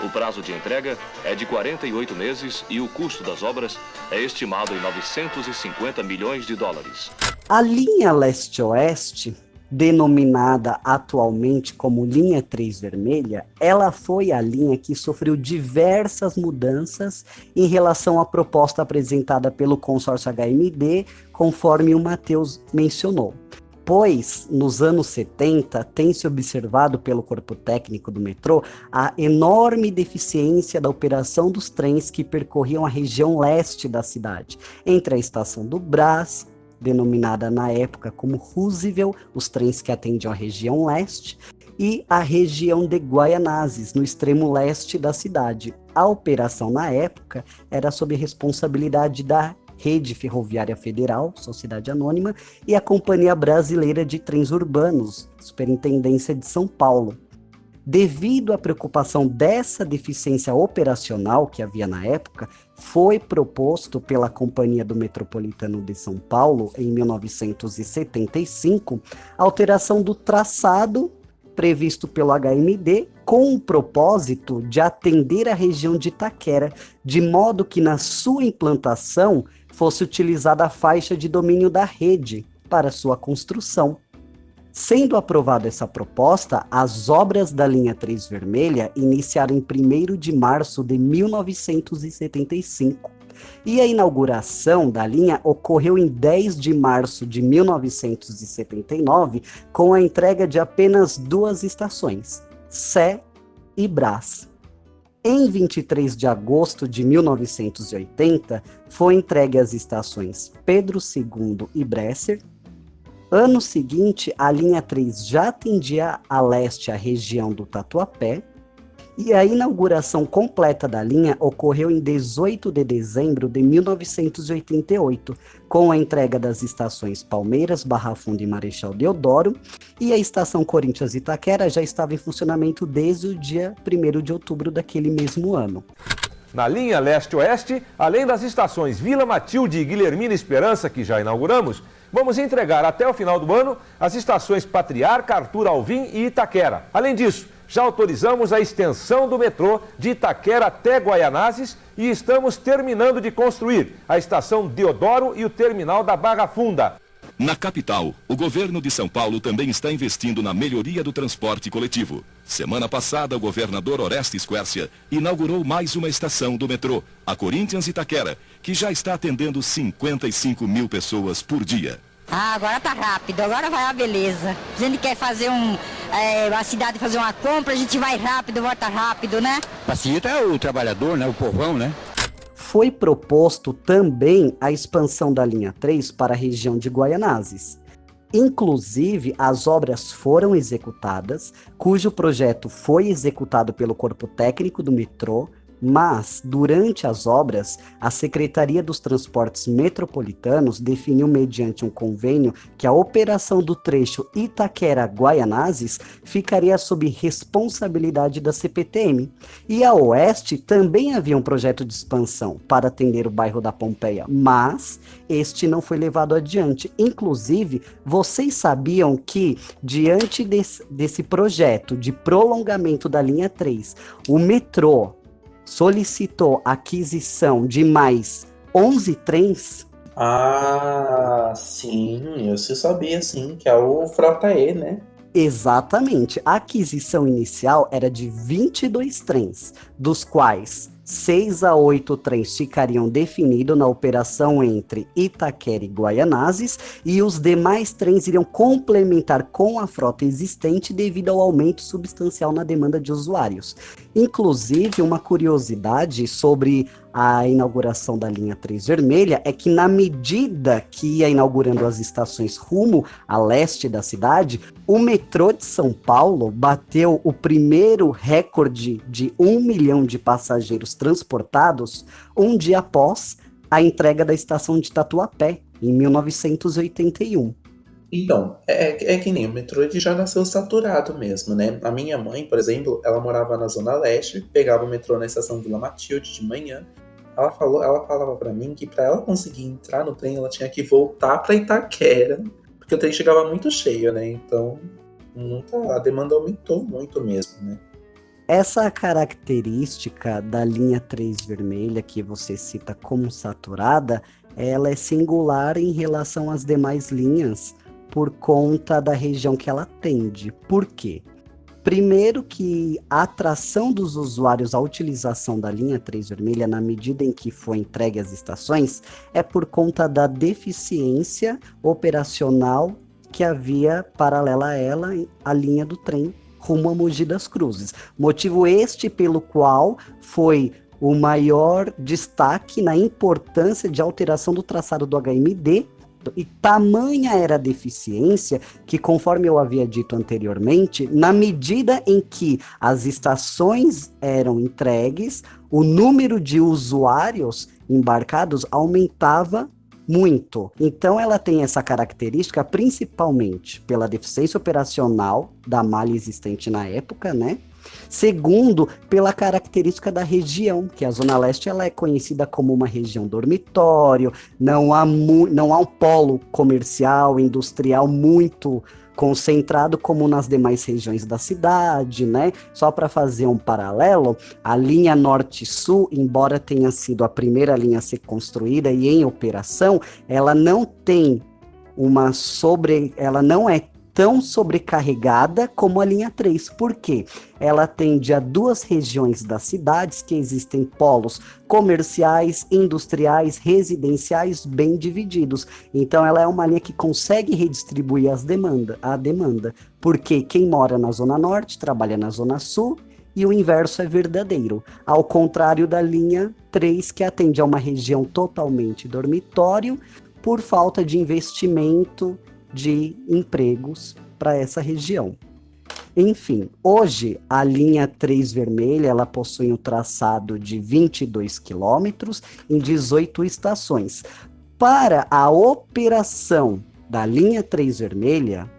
Speaker 9: O prazo de entrega é de 48 meses e o custo das obras é estimado em 950 milhões de dólares.
Speaker 2: A linha leste-oeste, denominada atualmente como linha 3 vermelha, ela foi a linha que sofreu diversas mudanças em relação à proposta apresentada pelo consórcio HMD, conforme o Matheus mencionou. Pois, nos anos 70, tem-se observado pelo corpo técnico do metrô a enorme deficiência da operação dos trens que percorriam a região leste da cidade, entre a estação do Brás, denominada na época como Roosevelt, os trens que atendiam a região leste, e a região de Guaianazes, no extremo leste da cidade. A operação na época era sob responsabilidade da Rede Ferroviária Federal, Sociedade Anônima, e a Companhia Brasileira de Trens Urbanos, Superintendência de São Paulo. Devido à preocupação dessa deficiência operacional que havia na época, foi proposto pela Companhia do Metropolitano de São Paulo, em 1975, a alteração do traçado previsto pelo HMD, com o propósito de atender a região de Itaquera, de modo que na sua implantação fosse utilizada a faixa de domínio da rede para sua construção. Sendo aprovada essa proposta, as obras da linha 3 vermelha iniciaram em 1º de março de 1975. E a inauguração da linha ocorreu em 10 de março de 1979, com a entrega de apenas 2 estações, Sé e Brás. Em 23 de agosto de 1980, foi entregue as estações Pedro II e Bresser. Ano seguinte, a linha 3 já atendia a leste a região do Tatuapé, e a inauguração completa da linha ocorreu em 18 de dezembro de 1988, com a entrega das estações Palmeiras, Barra Funda e Marechal Deodoro, e a estação Corinthians Itaquera já estava em funcionamento desde o dia 1º de outubro daquele mesmo ano.
Speaker 12: Na linha leste-oeste, além das estações Vila Matilde e Guilhermina Esperança, que já inauguramos, vamos entregar até o final do ano as estações Patriarca, Arthur Alvim e Itaquera. Além disso, já autorizamos a extensão do metrô de Itaquera até Guaianazes e estamos terminando de construir a estação Deodoro e o terminal da Barra Funda.
Speaker 13: Na capital, o governo de São Paulo também está investindo na melhoria do transporte coletivo. Semana passada, o governador Orestes Quércia inaugurou mais uma estação do metrô, a Corinthians Itaquera, que já está atendendo 55 mil pessoas por dia.
Speaker 14: Ah, agora tá rápido, agora vai a beleza. A gente quer fazer a cidade fazer uma compra, a gente vai rápido, volta rápido, né?
Speaker 15: Facilita o trabalhador, né? O povão, né?
Speaker 2: Foi proposto também a expansão da linha 3 para a região de Guaianazes. Inclusive, as obras foram executadas, cujo projeto foi executado pelo corpo técnico do metrô, mas, durante as obras, a Secretaria dos Transportes Metropolitanos definiu mediante um convênio que a operação do trecho Itaquera-Guaianazes ficaria sob responsabilidade da CPTM. E a Oeste também havia um projeto de expansão para atender o bairro da Pompeia, mas este não foi levado adiante. Inclusive, vocês sabiam que, diante desse projeto de prolongamento da linha 3, o metrô solicitou a aquisição de mais 11 trens?
Speaker 4: Ah, sim, eu sabia sim, que é o Frota E, né?
Speaker 2: Exatamente, a aquisição inicial era de 22 trens, dos quais 6 a 8 trens ficariam definidos na operação entre Itaquera e Guaianazes, e os demais trens iriam complementar com a frota existente devido ao aumento substancial na demanda de usuários. Inclusive, uma curiosidade sobre a inauguração da linha 3 vermelha é que, na medida que ia inaugurando as estações rumo a leste da cidade, o metrô de São Paulo bateu o primeiro recorde de 1 milhão de passageiros transportados um dia após a entrega da estação de Tatuapé, em 1981.
Speaker 4: Então, é que nem o metrô, ele já nasceu saturado mesmo, né? A minha mãe, por exemplo, ela morava na Zona Leste, pegava o metrô na estação Vila Matilde de manhã. Ela falava pra mim que pra ela conseguir entrar no trem, ela tinha que voltar pra Itaquera, porque o trem chegava muito cheio, né? Então, a demanda aumentou muito mesmo, né?
Speaker 2: Essa característica da linha 3 vermelha que você cita como saturada, ela é singular em relação às demais linhas por conta da região que ela atende. Por quê? Primeiro que a atração dos usuários à utilização da linha 3 vermelha, na medida em que foi entregue às estações, é por conta da deficiência operacional que havia paralela a ela, a linha do trem rumo a Mogi das Cruzes. Motivo este pelo qual foi o maior destaque na importância de alteração do traçado do HMD, e tamanha era a deficiência que, conforme eu havia dito anteriormente, na medida em que as estações eram entregues, o número de usuários embarcados aumentava muito. Então ela tem essa característica principalmente pela deficiência operacional da malha existente na época, né? Segundo, pela característica da região, que a Zona Leste ela é conhecida como uma região dormitório, não há um polo comercial, industrial muito concentrado como nas demais regiões da cidade, né? Só para fazer um paralelo, a linha Norte-Sul, embora tenha sido a primeira linha a ser construída e em operação, ela não tem ela não é tão sobrecarregada como a linha 3. Por quê? Ela atende a duas regiões das cidades que existem polos comerciais, industriais, residenciais bem divididos. Então ela é uma linha que consegue redistribuir a demanda, porque quem mora na Zona Norte trabalha na Zona Sul, e o inverso é verdadeiro, ao contrário da linha 3, que atende a uma região totalmente dormitório, por falta de investimento de empregos para essa região. Enfim, hoje a linha 3 vermelha ela possui um traçado de 22 quilômetros em 18 estações. Para a operação da linha 3 vermelha,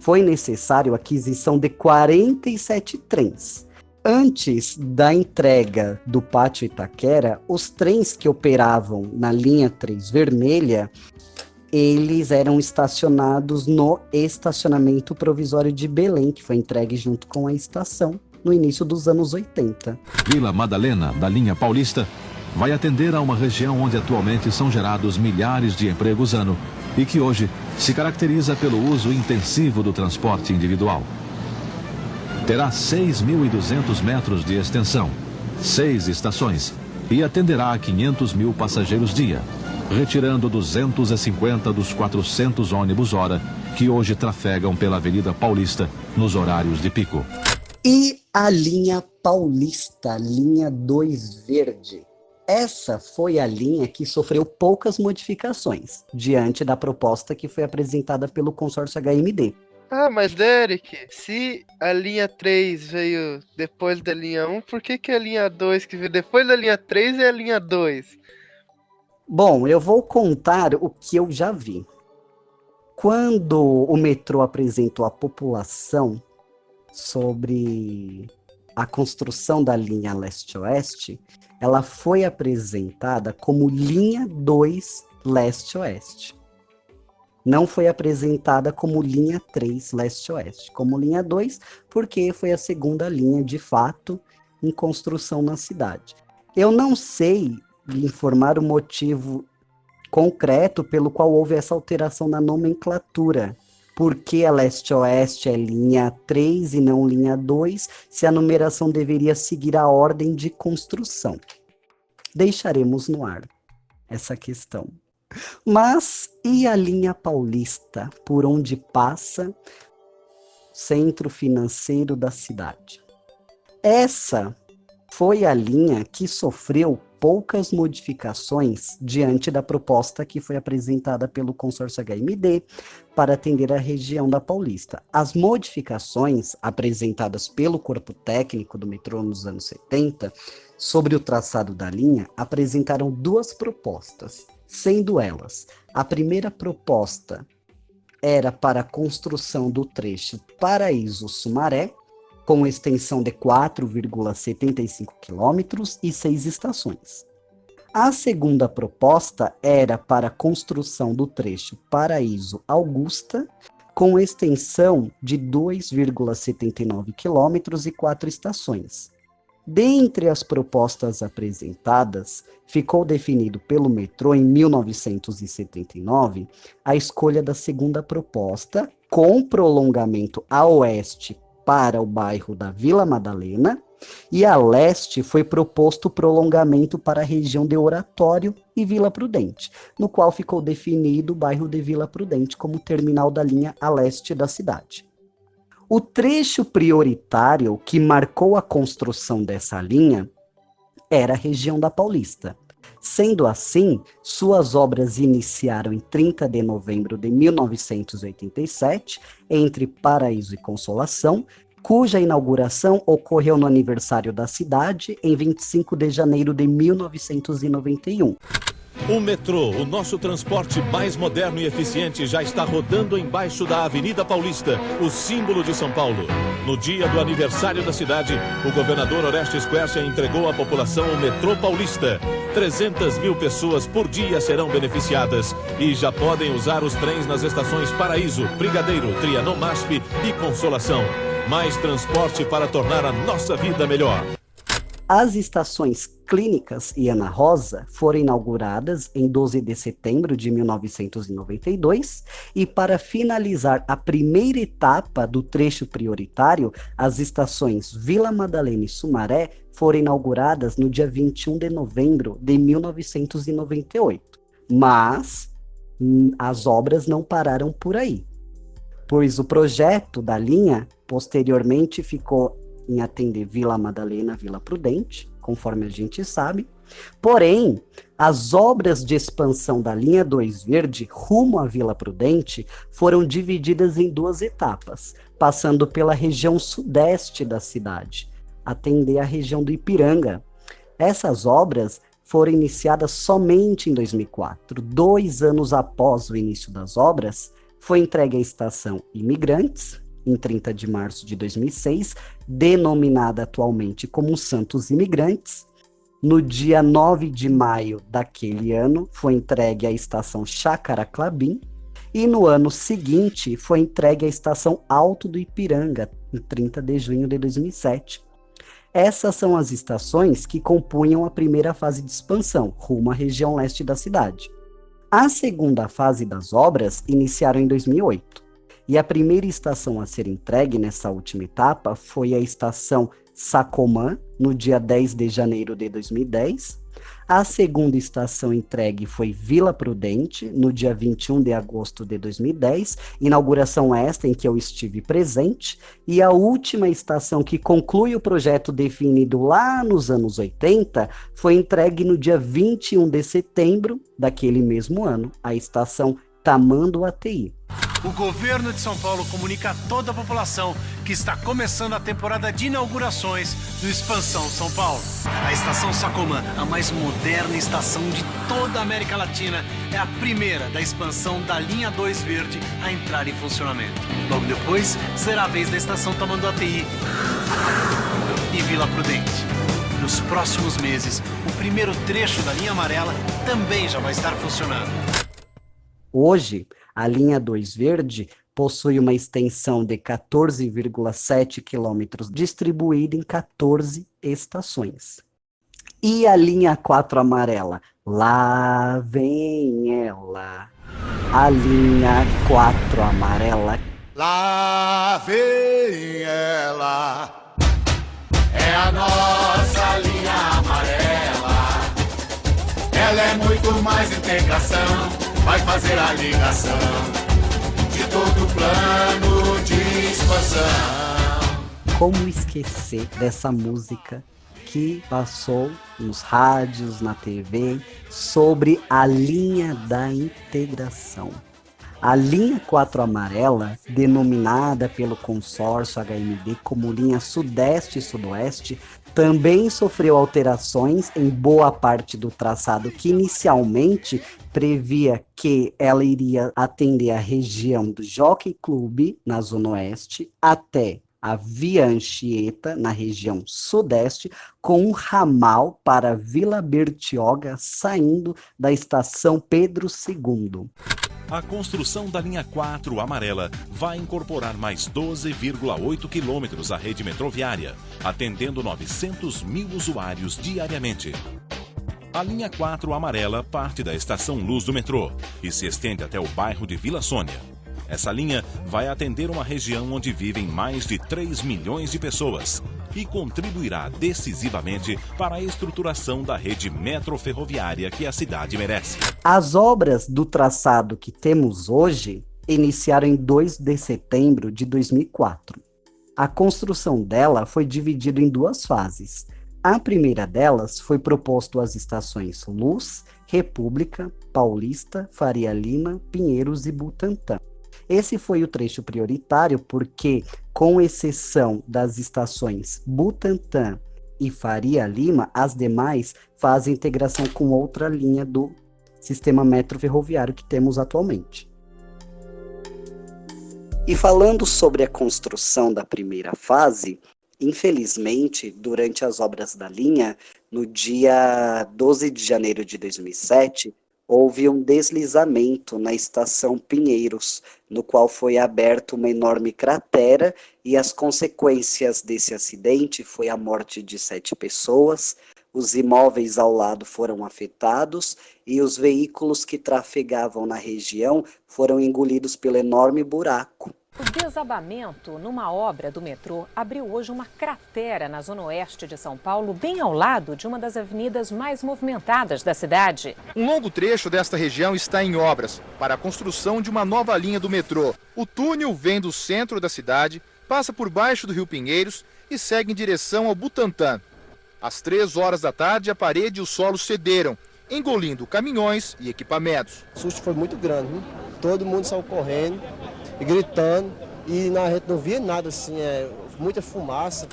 Speaker 2: foi necessário a aquisição de 47 trens. Antes da entrega do Pátio Itaquera, os trens que operavam na linha 3 vermelha, eles eram estacionados no estacionamento provisório de Belém, que foi entregue junto com a estação no início dos anos 80.
Speaker 11: Vila Madalena, da linha Paulista, vai atender a uma região onde atualmente são gerados milhares de empregos ano e que hoje se caracteriza pelo uso intensivo do transporte individual. Terá 6.200 metros de extensão, 6 estações e atenderá a 500 mil passageiros dia, retirando 250 dos 400 ônibus-hora que hoje trafegam pela Avenida Paulista nos horários de pico.
Speaker 2: E a linha Paulista, linha 2 verde. Essa foi a linha que sofreu poucas modificações diante da proposta que foi apresentada pelo consórcio HMD.
Speaker 1: Ah, mas Derek, se a linha 3 veio depois da linha 1, por que a linha 2 que veio depois da linha 3 é a linha 2?
Speaker 2: Bom, eu vou contar o que eu já vi. Quando o metrô apresentou à população sobre a construção da linha leste-oeste, ela foi apresentada como linha 2 leste-oeste. Não foi apresentada como linha 3 leste-oeste, como linha 2, porque foi a segunda linha, de fato, em construção na cidade. Eu não sei lhe informar o motivo concreto pelo qual houve essa alteração na nomenclatura. Por que a leste-oeste é linha 3 e não linha 2, se a numeração deveria seguir a ordem de construção? Deixaremos no ar essa questão. Mas e a linha Paulista, por onde passa o centro financeiro da cidade? Essa foi a linha que sofreu poucas modificações diante da proposta que foi apresentada pelo consórcio HMD para atender a região da Paulista. As modificações apresentadas pelo corpo técnico do metrô nos anos 70 sobre o traçado da linha apresentaram duas propostas. sendo elas: a primeira proposta era para a construção do trecho Paraíso-Sumaré, com extensão de 4,75 quilômetros e 6 estações. A segunda proposta era para a construção do trecho Paraíso-Augusta, com extensão de 2,79 quilômetros e 4 estações. Dentre as propostas apresentadas, ficou definido pelo metrô em 1979 a escolha da segunda proposta, com prolongamento a oeste para o bairro da Vila Madalena, e a leste foi proposto o prolongamento para a região de Oratório e Vila Prudente, no qual ficou definido o bairro de Vila Prudente como terminal da linha a leste da cidade. O trecho prioritário que marcou a construção dessa linha era a região da Paulista. Sendo assim, suas obras iniciaram em 30 de novembro de 1987, entre Paraíso e Consolação, cuja inauguração ocorreu no aniversário da cidade em 25 de janeiro de 1991.
Speaker 11: O metrô, o nosso transporte mais moderno e eficiente, já está rodando embaixo da Avenida Paulista, o símbolo de São Paulo. No dia do aniversário da cidade, o governador Orestes Quercia entregou à população o metrô paulista. 300 mil pessoas por dia serão beneficiadas e já podem usar os trens nas estações Paraíso, Brigadeiro, Trianon MASP e Consolação. Mais transporte para tornar a nossa vida melhor.
Speaker 2: As estações Clínicas e Ana Rosa foram inauguradas em 12 de setembro de 1992 e, para finalizar a primeira etapa do trecho prioritário, as estações Vila Madalena e Sumaré foram inauguradas no dia 21 de novembro de 1998. Mas as obras não pararam por aí, pois o projeto da linha posteriormente ficou em atender Vila Madalena, Vila Prudente, conforme a gente sabe. Porém, as obras de expansão da linha 2 Verde rumo à Vila Prudente foram divididas em 2 etapas, passando pela região sudeste da cidade, atender a região do Ipiranga. Essas obras foram iniciadas somente em 2004. 2 anos após o início das obras, foi entregue a estação Imigrantes, em 30 de março de 2006, denominada atualmente como Santos Imigrantes. No dia 9 de maio daquele ano, foi entregue a estação Chácara Clabim, e no ano seguinte foi entregue a estação Alto do Ipiranga, em 30 de junho de 2007. Essas são as estações que compunham a primeira fase de expansão, rumo à região leste da cidade. A segunda fase das obras iniciaram em 2008. E a primeira estação a ser entregue nessa última etapa foi a estação Sacomã, no dia 10 de janeiro de 2010. A segunda estação entregue foi Vila Prudente, no dia 21 de agosto de 2010, inauguração esta em que eu estive presente. E a última estação que conclui o projeto definido lá nos anos 80 foi entregue no dia 21 de setembro daquele mesmo ano, a estação Tamanduateí.
Speaker 16: O governo de São Paulo comunica a toda a população que está começando a temporada de inaugurações do Expansão São Paulo. A estação Sacomã, a mais moderna estação de toda a América Latina, é a primeira da expansão da linha 2 Verde a entrar em funcionamento. Logo depois, será a vez da estação Tamanduateí e Vila Prudente. Nos próximos meses, o primeiro trecho da linha amarela também já vai estar funcionando.
Speaker 2: Hoje, a linha 2 Verde possui uma extensão de 14,7 quilômetros, distribuída em 14 estações. E a linha 4 amarela? Lá vem ela. A linha 4 amarela.
Speaker 17: Lá vem ela. É a nossa linha amarela. Ela é muito mais integração. Vai fazer a ligação de todo o plano de expansão.
Speaker 2: Como esquecer dessa música que passou nos rádios, na TV, sobre a linha da integração. A linha 4 amarela, denominada pelo consórcio HMD como linha Sudeste e Sudoeste, também sofreu alterações em boa parte do traçado que inicialmente previa que ela iria atender a região do Jockey Club, na Zona Oeste, até a Via Anchieta, na região Sudeste, com um ramal para Vila Bertioga, saindo da estação Pedro II.
Speaker 18: A construção da linha 4 amarela vai incorporar mais 12,8 quilômetros à rede metroviária, atendendo 900 mil usuários diariamente. A linha 4 amarela parte da estação Luz do metrô e se estende até o bairro de Vila Sônia. Essa linha vai atender uma região onde vivem mais de 3 milhões de pessoas e contribuirá decisivamente para a estruturação da rede metroferroviária que a cidade merece.
Speaker 2: As obras do traçado que temos hoje iniciaram em 2 de setembro de 2004. A construção dela foi dividida em 2 fases. A primeira delas foi proposto as estações Luz, República, Paulista, Faria Lima, Pinheiros e Butantã. Esse foi o trecho prioritário porque, com exceção das estações Butantã e Faria Lima, as demais fazem integração com outra linha do sistema metroferroviário que temos atualmente. E falando sobre a construção da primeira fase, infelizmente, durante as obras da linha, no dia 12 de janeiro de 2007, houve um deslizamento na estação Pinheiros, no qual foi aberta uma enorme cratera e as consequências desse acidente foi a morte de 7 pessoas, os imóveis ao lado foram afetados e os veículos que trafegavam na região foram engolidos pelo enorme buraco.
Speaker 19: O desabamento numa obra do metrô abriu hoje uma cratera na zona oeste de São Paulo, bem ao lado de uma das avenidas mais movimentadas da cidade.
Speaker 20: Um longo trecho desta região está em obras para a construção de uma nova linha do metrô. O túnel vem do centro da cidade, passa por baixo do Rio Pinheiros e segue em direção ao Butantã. Às 3 horas da tarde, a parede e o solo cederam, engolindo caminhões e equipamentos.
Speaker 21: O susto foi muito grande, viu? Todo mundo saiu correndo e gritando, e na gente não via nada assim, muita fumaça.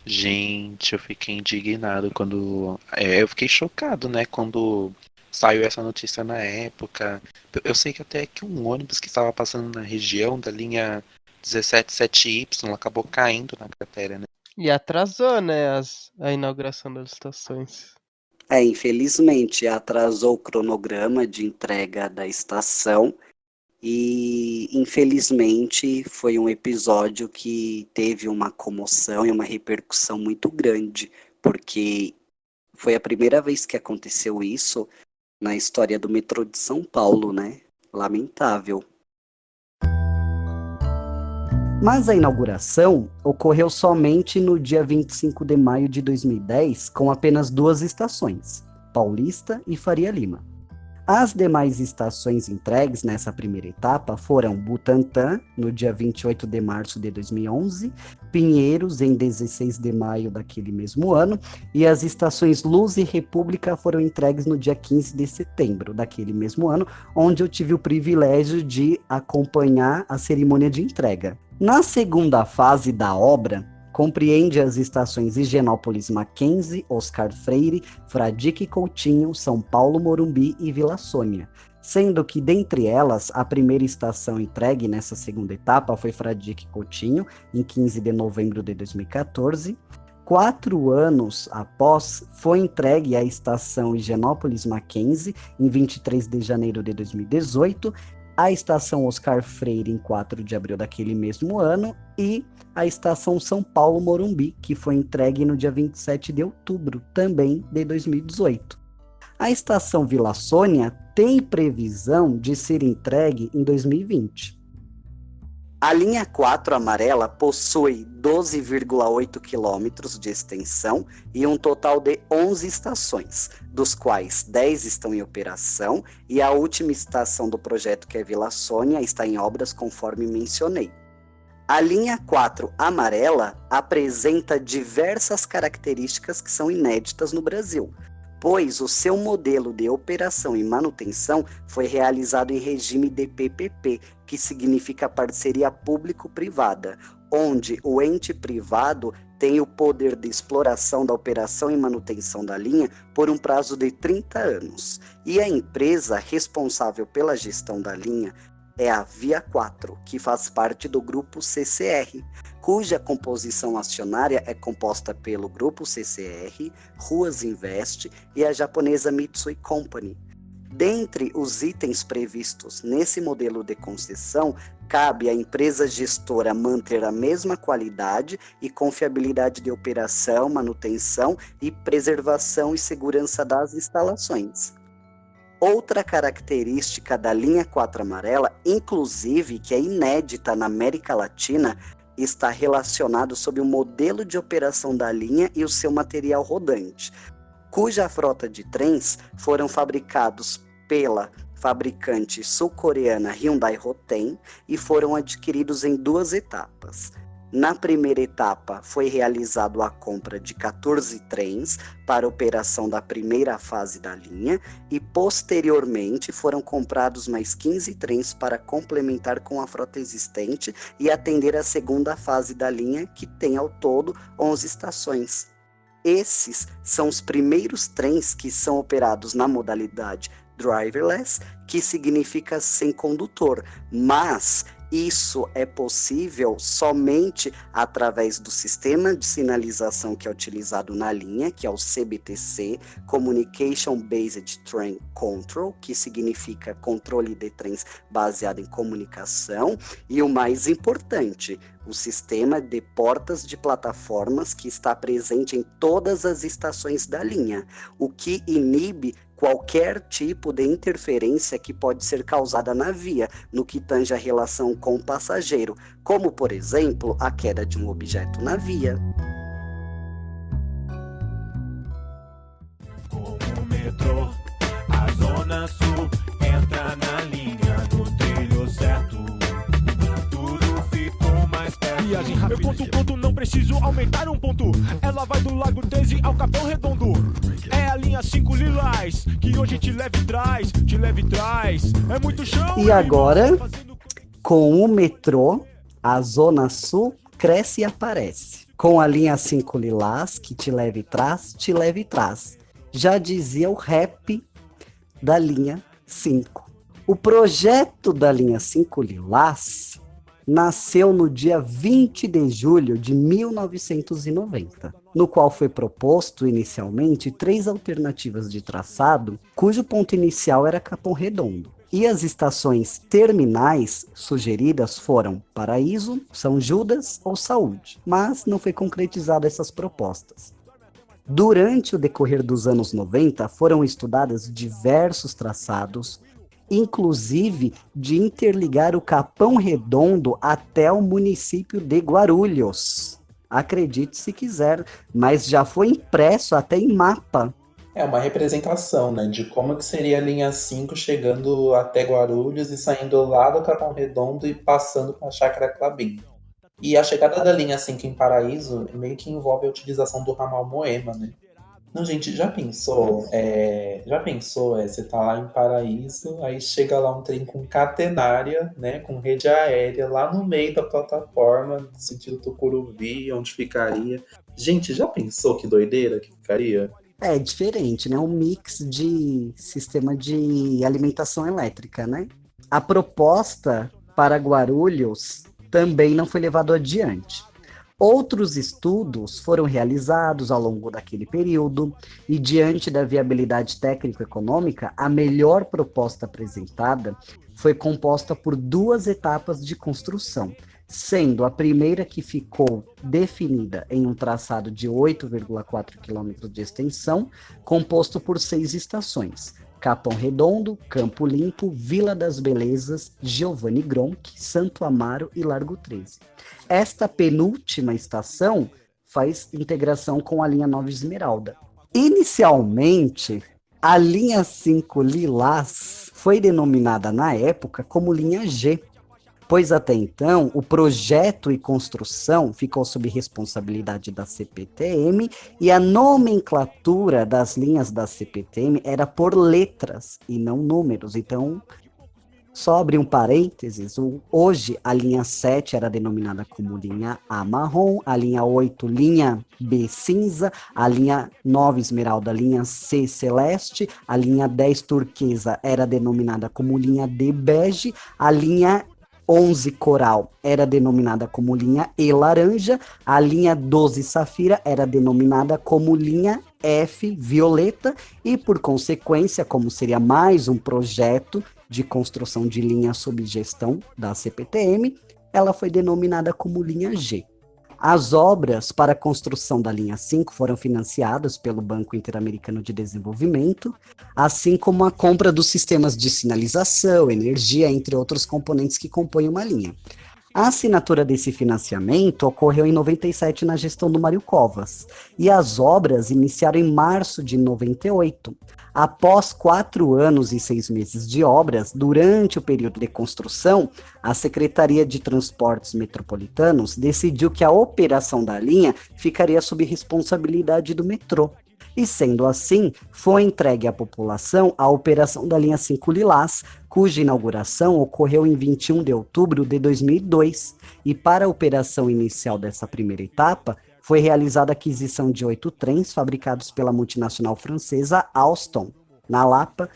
Speaker 3: Gente, eu fiquei indignado quando... eu fiquei chocado, né, quando saiu essa notícia na época. Eu sei que até que um ônibus que estava passando na região da linha 177Y acabou caindo na cratera, né?
Speaker 1: E atrasou, né, a inauguração das estações.
Speaker 2: Infelizmente, atrasou o cronograma de entrega da estação e, infelizmente, foi um episódio que teve uma comoção e uma repercussão muito grande, porque foi a primeira vez que aconteceu isso na história do metrô de São Paulo, né? Lamentável. Mas a inauguração ocorreu somente no dia 25 de maio de 2010, com apenas 2 estações, Paulista e Faria Lima. As demais estações entregues nessa primeira etapa foram Butantã, no dia 28 de março de 2011, Pinheiros, em 16 de maio daquele mesmo ano, e as estações Luz e República foram entregues no dia 15 de setembro daquele mesmo ano, onde eu tive o privilégio de acompanhar a cerimônia de entrega. Na segunda fase da obra, compreende as estações Higienópolis Mackenzie, Oscar Freire, Fradique Coutinho, São Paulo Morumbi e Vila Sônia, sendo que dentre elas, a primeira estação entregue nessa segunda etapa foi Fradique Coutinho, em 15 de novembro de 2014. 4 anos após, foi entregue a estação Higienópolis Mackenzie, em 23 de janeiro de 2018, a estação Oscar Freire em 4 de abril daquele mesmo ano e a estação São Paulo Morumbi, que foi entregue no dia 27 de outubro, também de 2018. A estação Vila Sônia tem previsão de ser entregue em 2020. A linha 4 amarela possui 12,8 quilômetros de extensão e um total de 11 estações, dos quais 10 estão em operação e a última estação do projeto, que é Vila Sônia, está em obras conforme mencionei. A linha 4 amarela apresenta diversas características que são inéditas no Brasil. pois o seu modelo de operação e manutenção foi realizado em regime de PPP, que significa parceria público-privada, onde o ente privado tem o poder de exploração da operação e manutenção da linha por um prazo de 30 anos. E a empresa responsável pela gestão da linha é a Via 4, que faz parte do grupo CCR, cuja composição acionária é composta pelo grupo CCR, Ruas Invest e a japonesa Mitsui Company. Dentre os itens previstos nesse modelo de concessão, cabe à empresa gestora manter a mesma qualidade e confiabilidade de operação, manutenção e preservação e segurança das instalações. Outra característica da linha 4 amarela, inclusive que é inédita na América Latina, está relacionado sobre o modelo de operação da linha e o seu material rodante, cuja frota de trens foram fabricados pela fabricante sul-coreana Hyundai Rotem e foram adquiridos em 2 etapas. Na primeira etapa, foi realizada a compra de 14 trens para operação da primeira fase da linha e, posteriormente, foram comprados mais 15 trens para complementar com a frota existente e atender a segunda fase da linha, que tem ao todo 11 estações. Esses são os primeiros trens que são operados na modalidade driverless, que significa sem condutor, mas isso é possível somente através do sistema de sinalização que é utilizado na linha, que é o CBTC, Communication Based Train Control, que significa controle de trens baseado em comunicação, e o mais importante, o sistema de portas de plataformas que está presente em todas as estações da linha, o que inibe qualquer tipo de interferência que pode ser causada na via, no que tange a relação com o passageiro, como, por exemplo, a queda de um objeto na via.
Speaker 17: Com o metrô, a Zona Sul entra na linha no trilho certo. Tudo ficou mais perto.
Speaker 5: Viagem rápida. Meu ponto, não preciso aumentar um ponto. Ela vai do Lago 13 ao Capão Redondo. É a linha 5 Lilás, que hoje te leva e traz, te leva e traz. É muito chão.
Speaker 2: E agora, com o metrô, a Zona Sul cresce e aparece. Com a linha 5 Lilás, que te leva e traz, te leva e traz. Já dizia o rap da linha 5. O projeto da linha 5 Lilás nasceu no dia 20 de julho de 1990, no qual foi proposto inicialmente 3 alternativas de traçado, cujo ponto inicial era Capão Redondo. E as estações terminais sugeridas foram Paraíso, São Judas ou Saúde, mas não foi concretizada essas propostas. Durante o decorrer dos anos 90, foram estudados diversos traçados, inclusive de interligar o Capão Redondo até o município de Guarulhos. Acredite se quiser, mas já foi impresso até em mapa.
Speaker 4: É uma representação, né, de como que seria a linha 5 chegando até Guarulhos e saindo lá do Capão Redondo e passando para a Chácara Clabim. E a chegada da linha 5 em Paraíso meio que envolve a utilização do ramal Moema, né? Não, gente, já pensou? Você tá lá em Paraíso, aí chega lá um trem com catenária, né, com rede aérea, lá no meio da plataforma, no sentido Tucuruvi, onde ficaria. Gente, já pensou que doideira que ficaria?
Speaker 2: É diferente, né? Um mix de sistema de alimentação elétrica, né? A proposta para Guarulhos também não foi levada adiante. Outros estudos foram realizados ao longo daquele período e, diante da viabilidade técnico-econômica, a melhor proposta apresentada foi composta por 2 etapas de construção, sendo a primeira que ficou definida em um traçado de 8,4 km de extensão, composto por 6 estações: Capão Redondo, Campo Limpo, Vila das Belezas, Giovanni Gronchi, Santo Amaro e Largo 13. Esta penúltima estação faz integração com a linha 9 Esmeralda. Inicialmente, a linha 5 Lilás foi denominada na época como linha G, pois até então o projeto e construção ficou sob responsabilidade da CPTM e a nomenclatura das linhas da CPTM era por letras e não números. Então, só abrir um parênteses, hoje a linha 7 era denominada como linha A marrom, a linha 8 linha B cinza, a linha 9 esmeralda linha C celeste, a linha 10 turquesa era denominada como linha D bege, a linha 11 coral era denominada como linha E laranja, a linha 12 safira era denominada como linha F violeta e, por consequência, como seria mais um projeto de construção de linha sob gestão da CPTM, ela foi denominada como linha G. As obras para a construção da linha 5 foram financiadas pelo Banco Interamericano de Desenvolvimento, assim como a compra dos sistemas de sinalização, energia, entre outros componentes que compõem uma linha. A assinatura desse financiamento ocorreu em 97 na gestão do Mário Covas, e as obras iniciaram em março de 98. Após 4 anos e 6 meses de obras, durante o período de construção, a Secretaria de Transportes Metropolitanos decidiu que a operação da linha ficaria sob responsabilidade do metrô. E sendo assim, foi entregue à população a operação da linha 5 Lilás, cuja inauguração ocorreu em 21 de outubro de 2002. E para a operação inicial dessa primeira etapa, foi realizada a aquisição de 8 trens fabricados pela multinacional francesa Alstom, na Lapa,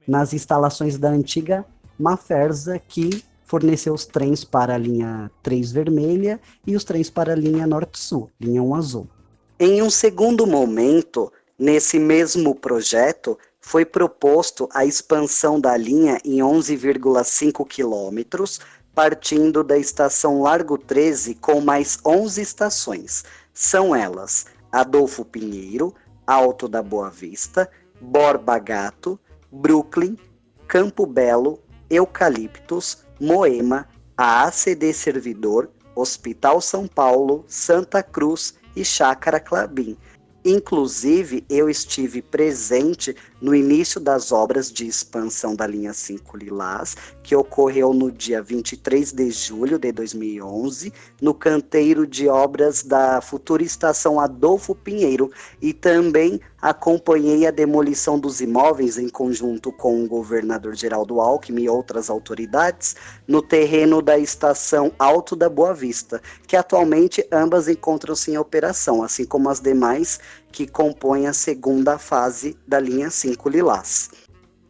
Speaker 2: nas instalações da antiga Mafersa, que forneceu os trens para a linha 3 vermelha e os trens para a linha Norte-Sul, linha 1 azul. Em um segundo momento, nesse mesmo projeto, foi proposto a expansão da linha em 11,5 quilômetros, partindo da estação Largo 13 com mais 11 estações. São elas Adolfo Pinheiro, Alto da Boa Vista, Borba Gato, Brooklyn, Campo Belo, Eucaliptus, Moema, a ACD Servidor, Hospital São Paulo, Santa Cruz e Chácara Clabim. Inclusive, eu estive presente no início das obras de expansão da linha 5 Lilás, que ocorreu no dia 23 de julho de 2011, no canteiro de obras da futura estação Adolfo Pinheiro, e também acompanhei a demolição dos imóveis em conjunto com o governador Geraldo Alckmin e outras autoridades no terreno da estação Alto da Boa Vista, que atualmente ambas encontram-se em operação, assim como as demais que compõem a segunda fase da linha 5 Lilás.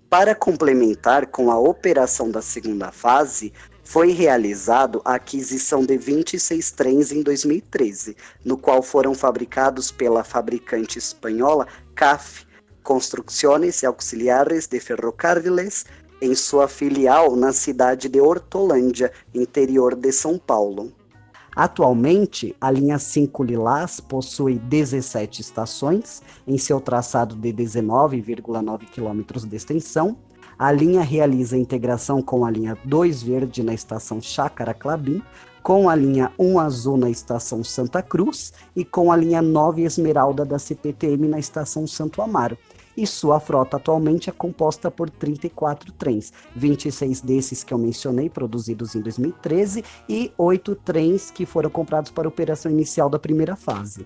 Speaker 2: Para complementar com a operação da segunda fase, foi realizado a aquisição de 26 trens em 2013, no qual foram fabricados pela fabricante espanhola CAF, Construcciones Auxiliares de Ferrocarriles, em sua filial na cidade de Hortolândia, interior de São Paulo. Atualmente, a linha 5 Lilás possui 17 estações, em seu traçado de 19,9 km de extensão. A linha realiza a integração com a linha 2 Verde na estação Chácara Clabim, com a linha 1 Azul na estação Santa Cruz e com a linha 9 Esmeralda da CPTM na estação Santo Amaro. E sua frota atualmente é composta por 34 trens, 26 desses que eu mencionei, produzidos em 2013, e 8 trens que foram comprados para a operação inicial da primeira fase.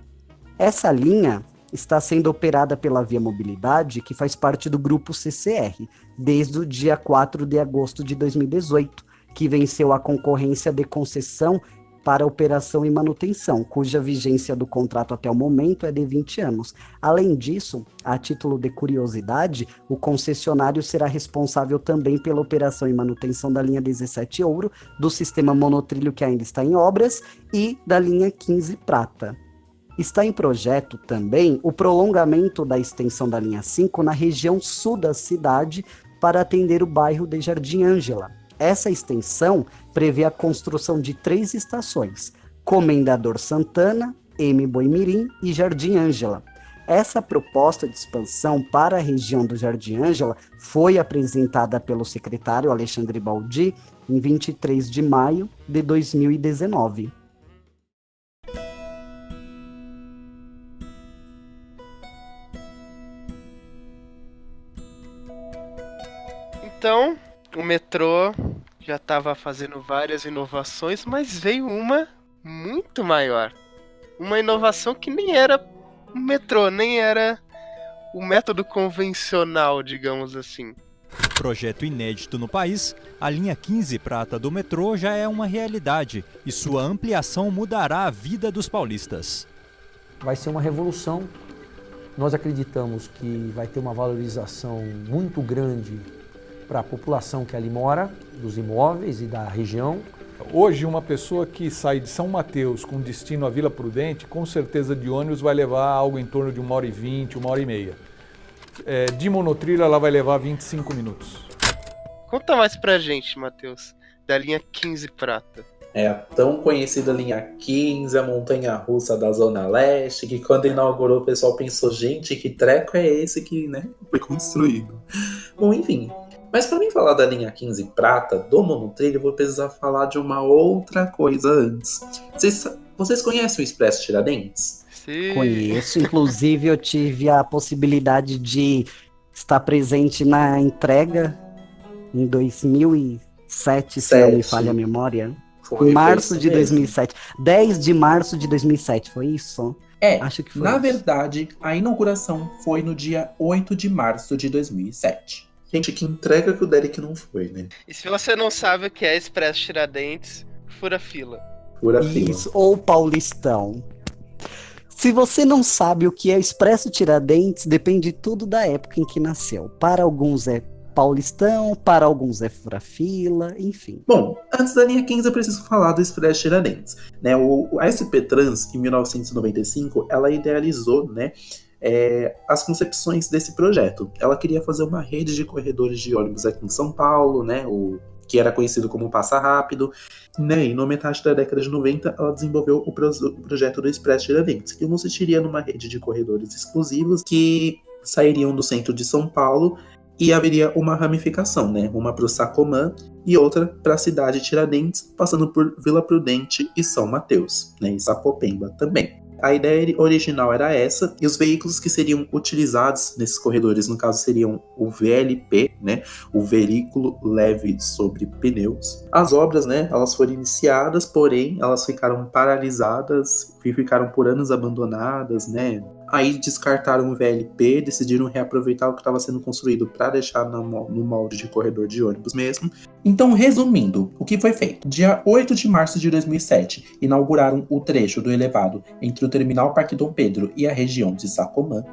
Speaker 2: Essa linha está sendo operada pela Via Mobilidade, que faz parte do grupo CCR, desde o dia 4 de agosto de 2018, que venceu a concorrência de concessão para operação e manutenção, cuja vigência do contrato até o momento é de 20 anos. Além disso, a título de curiosidade, o concessionário será responsável também pela operação e manutenção da linha 17 Ouro, do sistema monotrilho que ainda está em obras e da linha 15 Prata. Está em projeto também o prolongamento da extensão da linha 5 na região sul da cidade para atender o bairro de Jardim Ângela. Essa extensão prevê a construção de 3 estações, Comendador Santana, M. Boimirim e Jardim Ângela. Essa proposta de expansão para a região do Jardim Ângela foi apresentada pelo secretário Alexandre Baldi em 23 de maio de 2019.
Speaker 1: Então, o metrô já estava fazendo várias inovações, mas veio uma muito maior. Uma inovação que nem era o metrô, nem era o método convencional, digamos assim.
Speaker 6: Projeto inédito no país, a linha 15 prata do metrô já é uma realidade e sua ampliação mudará a vida dos paulistas.
Speaker 22: Vai ser uma revolução. Nós acreditamos que vai ter uma valorização muito grande para a população que ali mora, dos imóveis e da região.
Speaker 23: Hoje, uma pessoa que sai de São Mateus com destino à Vila Prudente, com certeza de ônibus vai levar algo em torno de 1h20, 1h30. De monotrilho ela vai levar 25 minutos.
Speaker 1: Conta mais pra gente, Matheus, da linha 15 prata.
Speaker 4: É a tão conhecida linha 15, a montanha-russa da Zona Leste, que quando inaugurou o pessoal pensou, gente, que treco é esse que, né, foi construído. Bom, enfim. Mas para mim falar da linha 15 prata, do monotrilho, eu vou precisar falar de uma outra coisa antes. Vocês conhecem o Expresso Tiradentes?
Speaker 1: Sim.
Speaker 2: Conheço, inclusive eu tive a possibilidade de estar presente na entrega em 2007, se não me falha a memória.
Speaker 4: Foi,
Speaker 2: em março
Speaker 4: foi
Speaker 2: de 2007. 10 de março de 2007, foi isso?
Speaker 4: Acho que foi. Na verdade, a inauguração foi no dia 8 de março de 2007. Gente, que entrega que o Derek não foi, né?
Speaker 1: E se você não sabe o que é Expresso Tiradentes, fura fila.
Speaker 4: Fura fila.
Speaker 2: Isso, ou Paulistão. Se você não sabe o que é Expresso Tiradentes, depende tudo da época em que nasceu. Para alguns é Paulistão, para alguns é fura-fila, enfim.
Speaker 4: Bom, antes da linha 15 eu preciso falar do Expresso Tiradentes. Né, a SP Trans, em 1995, ela idealizou, né, as concepções desse projeto. Ela queria fazer uma rede de corredores de ônibus aqui em São Paulo, né, que era conhecido como Passa Rápido, né, e na metade da década de 90 ela desenvolveu o projeto do Expresso Tiradentes, que consistiria numa rede de corredores exclusivos que sairiam do centro de São Paulo e haveria uma ramificação, né, uma para o Sacomã e outra para a cidade de Tiradentes, passando por Vila Prudente e São Mateus, né, e Sapopemba também. A ideia original era essa, e os veículos que seriam utilizados nesses corredores, no caso, seriam o VLP, né, o veículo leve sobre pneus. As obras, né, elas foram iniciadas, porém, elas ficaram paralisadas e ficaram por anos abandonadas, né. Aí descartaram o VLP, decidiram reaproveitar o que estava sendo construído para deixar no molde de corredor de ônibus mesmo. Então, resumindo, o que foi feito? Dia 8 de março de 2007, inauguraram o trecho do elevado entre o Terminal Parque Dom Pedro e a região de Sacomã.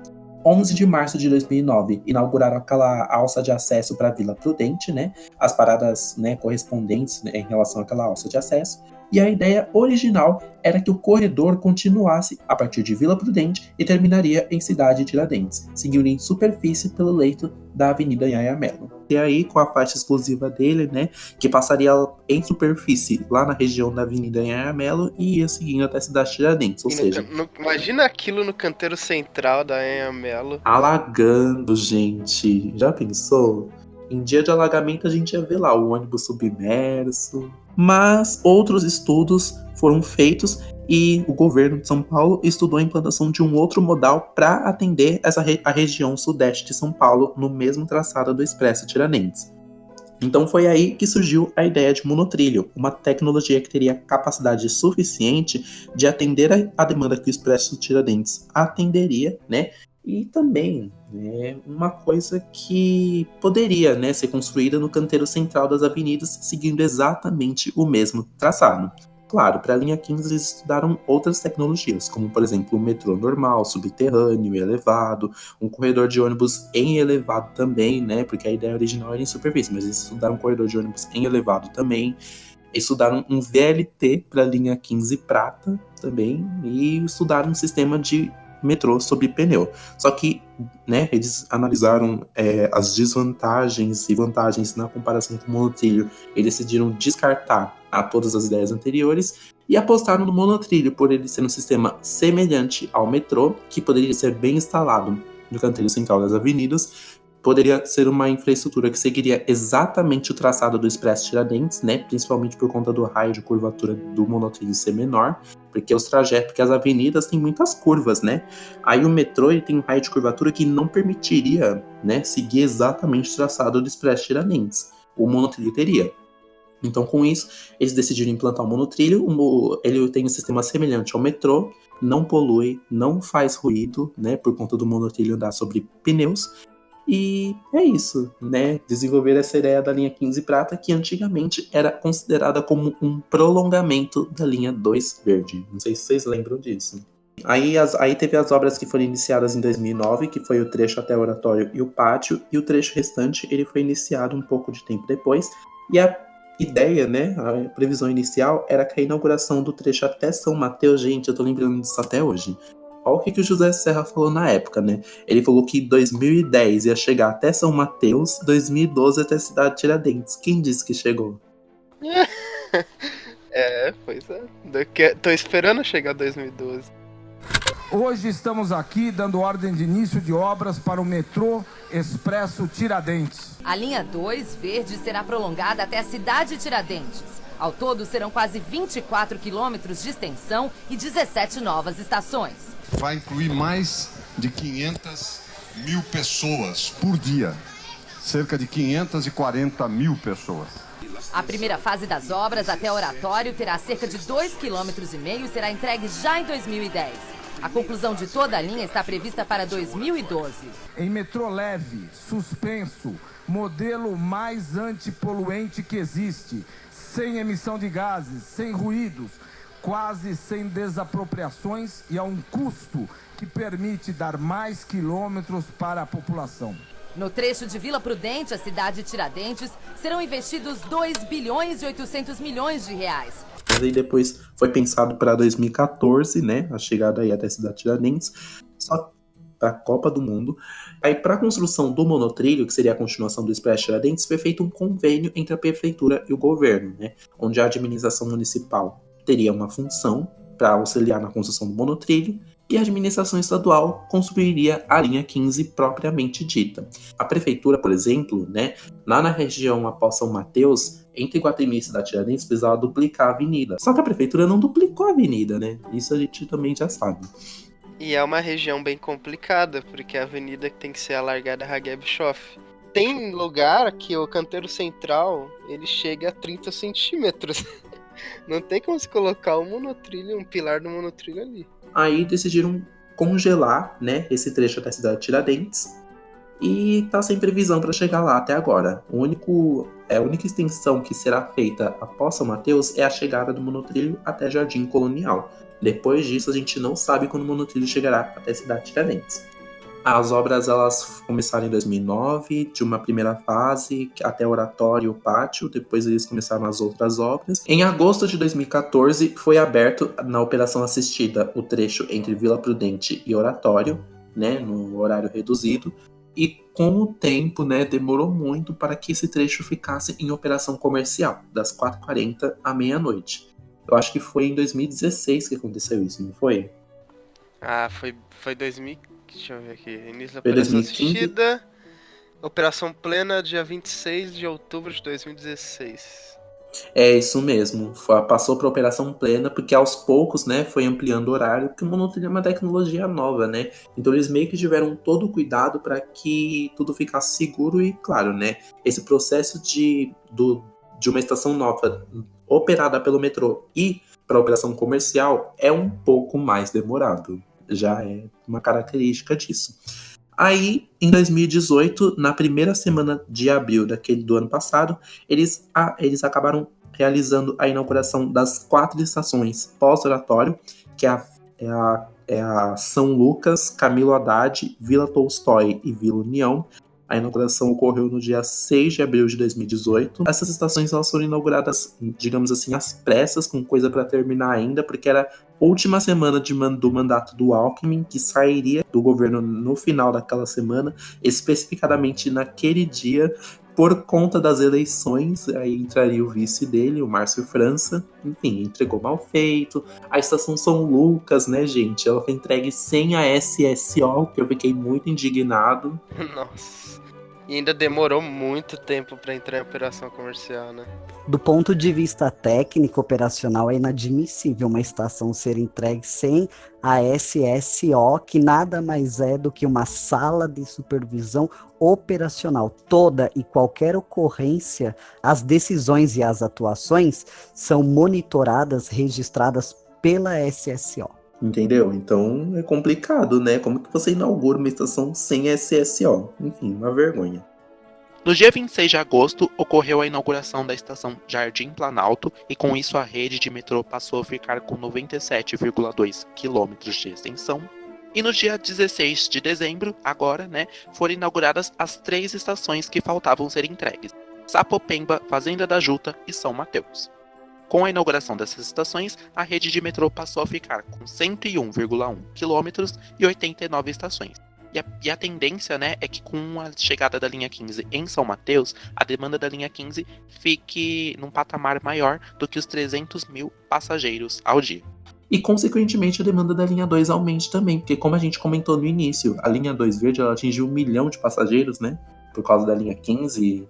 Speaker 4: 11 de março de 2009, inauguraram aquela alça de acesso para Vila Prudente, né? As paradas, né, correspondentes, né, em relação àquela alça de acesso. E a ideia original era que o corredor continuasse a partir de Vila Prudente e terminaria em Cidade Tiradentes, seguindo em superfície pelo leito da Avenida Yaya Mello. E aí, com a faixa exclusiva dele, né, que passaria em superfície lá na região da Avenida Yaya Mello e ia seguindo até a Cidade Tiradentes, ou seja...
Speaker 1: Imagina aquilo no canteiro central da Yaya Mello.
Speaker 4: Alagando, gente. Já pensou? Em dia de alagamento a gente ia ver lá o ônibus submerso. Mas outros estudos foram feitos e o governo de São Paulo estudou a implantação de um outro modal para atender a região sudeste de São Paulo no mesmo traçado do Expresso Tiradentes. Então foi aí que surgiu a ideia de monotrilho, uma tecnologia que teria capacidade suficiente de atender a demanda que o Expresso Tiradentes atenderia, né? E também uma coisa que poderia, né, ser construída no canteiro central das avenidas, seguindo exatamente o mesmo traçado. Claro, para a linha 15 eles estudaram outras tecnologias, como por exemplo o metrô normal, subterrâneo, elevado, um corredor de ônibus em elevado também, né, porque a ideia original era em superfície, mas eles estudaram um corredor de ônibus em elevado também. Estudaram um VLT para a linha 15 prata também, e estudaram um sistema de metrô sobre pneu. Só que, né, eles analisaram as desvantagens e vantagens na comparação com o monotrilho. Eles decidiram descartar todas as ideias anteriores e apostaram no monotrilho por ele ser um sistema semelhante ao metrô, que poderia ser bem instalado no canteiro central das avenidas. Poderia ser uma infraestrutura que seguiria exatamente o traçado do Expresso Tiradentes, né? Principalmente por conta do raio de curvatura do monotrilho ser menor, porque as avenidas têm muitas curvas, né? Aí o metrô ele tem um raio de curvatura que não permitiria, né, seguir exatamente o traçado do Expresso Tiradentes. O monotrilho teria. Então, com isso, eles decidiram implantar um monotrilho. Ele tem um sistema semelhante ao metrô, não polui, não faz ruído, né, por conta do monotrilho andar sobre pneus. E é isso, né? Desenvolver essa ideia da linha 15 prata, que antigamente era considerada como um prolongamento da linha 2 verde. Não sei se vocês lembram disso. Aí teve as obras que foram iniciadas em 2009, que foi o trecho até o Oratório e o Pátio, e o trecho restante ele foi iniciado um pouco de tempo depois. E a ideia, né, a previsão inicial era que a inauguração do trecho até São Mateus, gente, eu tô lembrando disso até hoje. Olha o que o José Serra falou na época, né? Ele falou que em 2010 ia chegar até São Mateus, 2012 até a cidade de Tiradentes. Quem disse que chegou?
Speaker 1: Pois é. Tô esperando chegar 2012.
Speaker 7: Hoje estamos aqui dando ordem de início de obras para o metrô Expresso Tiradentes.
Speaker 8: A linha 2 verde será prolongada até a cidade de Tiradentes. Ao todo serão quase 24 quilômetros de extensão e 17 novas estações.
Speaker 10: Vai incluir mais de 500 mil pessoas por dia. Cerca de 540 mil pessoas.
Speaker 8: A primeira fase das obras até o Oratório terá cerca de 2,5 km e será entregue já em 2010. A conclusão de toda a linha está prevista para 2012.
Speaker 7: Em metrô leve, suspenso, modelo mais antipoluente que existe, sem emissão de gases, sem ruídos, quase sem desapropriações e a um custo que permite dar mais quilômetros para a população.
Speaker 8: No trecho de Vila Prudente, a cidade de Tiradentes, serão investidos 2 bilhões e 800 milhões de reais.
Speaker 4: Mas aí depois foi pensado para 2014, né, a chegada aí até a cidade de Tiradentes, só para a Copa do Mundo. Aí para a construção do monotrilho, que seria a continuação do Expresso Tiradentes, foi feito um convênio entre a prefeitura e o governo, né, onde a administração municipal teria uma função para auxiliar na construção do monotrilho e a administração estadual construiria a linha 15 propriamente dita. A prefeitura, por exemplo, né, lá na região após São Mateus, entre Iguatemi e Cidade Tiradentes, precisava duplicar a avenida. Só que a prefeitura não duplicou a avenida, né? Isso a gente também já sabe.
Speaker 1: E é uma região bem complicada, porque a avenida tem que ser alargada a Hageb Bischoff. Tem lugar que o canteiro central ele chega a 30 centímetros. Não tem como se colocar um monotrilho, um pilar do monotrilho ali.
Speaker 4: Aí decidiram congelar, né, esse trecho até a cidade de Tiradentes e tá sem previsão para chegar lá até agora. A única extensão que será feita após São Mateus é a chegada do monotrilho até Jardim Colonial. Depois disso, a gente não sabe quando o monotrilho chegará até a cidade de Tiradentes. As obras elas começaram em 2009, de uma primeira fase até o Oratório e o Pátio, depois eles começaram as outras obras. Em agosto de 2014 foi aberto na operação assistida o trecho entre Vila Prudente e Oratório, né, no horário reduzido, e com o tempo, né, demorou muito para que esse trecho ficasse em operação comercial, das 4h40 à meia-noite. Eu acho que foi em 2016 que aconteceu isso, não foi?
Speaker 1: Ah, foi 2000. Deixa eu ver aqui. Início da operação assistida. Operação plena, dia 26 de outubro de 2016.
Speaker 4: É isso mesmo. Passou para operação plena, porque aos poucos, né, foi ampliando o horário, porque o monotrilho é uma tecnologia nova, né? Então eles meio que tiveram todo o cuidado para que tudo ficasse seguro e, claro, né, esse processo de uma estação nova operada pelo metrô e para operação comercial é um pouco mais demorado. Já é uma característica disso. Aí, em 2018, na primeira semana de abril do ano passado, eles acabaram realizando a inauguração das 4 estações pós-oratório, que é a São Lucas, Camilo Haddad, Vila Tolstói e Vila União. A inauguração ocorreu no dia 6 de abril de 2018. Essas estações elas foram inauguradas, digamos assim, às pressas, com coisa para terminar ainda, porque era a última semana do mandato do Alckmin, que sairia do governo no final daquela semana, especificadamente naquele dia, por conta das eleições. Aí entraria o vice dele, o Márcio França. Enfim, entregou mal feito. A estação São Lucas, né, gente? Ela foi entregue sem a SSO, que eu fiquei muito indignado.
Speaker 1: Nossa. E ainda demorou muito tempo para entrar em operação comercial, né?
Speaker 2: Do ponto de vista técnico operacional, é inadmissível uma estação ser entregue sem a SSO, que nada mais é do que uma sala de supervisão operacional. Toda e qualquer ocorrência, as decisões e as atuações são monitoradas, registradas pela SSO.
Speaker 4: Entendeu? Então é complicado, né? Como que você inaugura uma estação sem SSO? Enfim, uma vergonha.
Speaker 3: No dia 26 de agosto, ocorreu a inauguração da estação Jardim Planalto e com isso a rede de metrô passou a ficar com 97,2 km de extensão. E no dia 16 de dezembro, agora, né, foram inauguradas as 3 estações que faltavam ser entregues: Sapopemba, Fazenda da Juta e São Mateus. Com a inauguração dessas estações, a rede de metrô passou a ficar com 101,1 km e 89 estações. E a tendência, né, é que com a chegada da linha 15 em São Mateus, a demanda da linha 15 fique num patamar maior do que os 300 mil passageiros ao dia.
Speaker 4: E, consequentemente, a demanda da linha 2 aumente também, porque como a gente comentou no início, a linha 2 verde ela atingiu 1 milhão de passageiros, né, por causa da linha 15...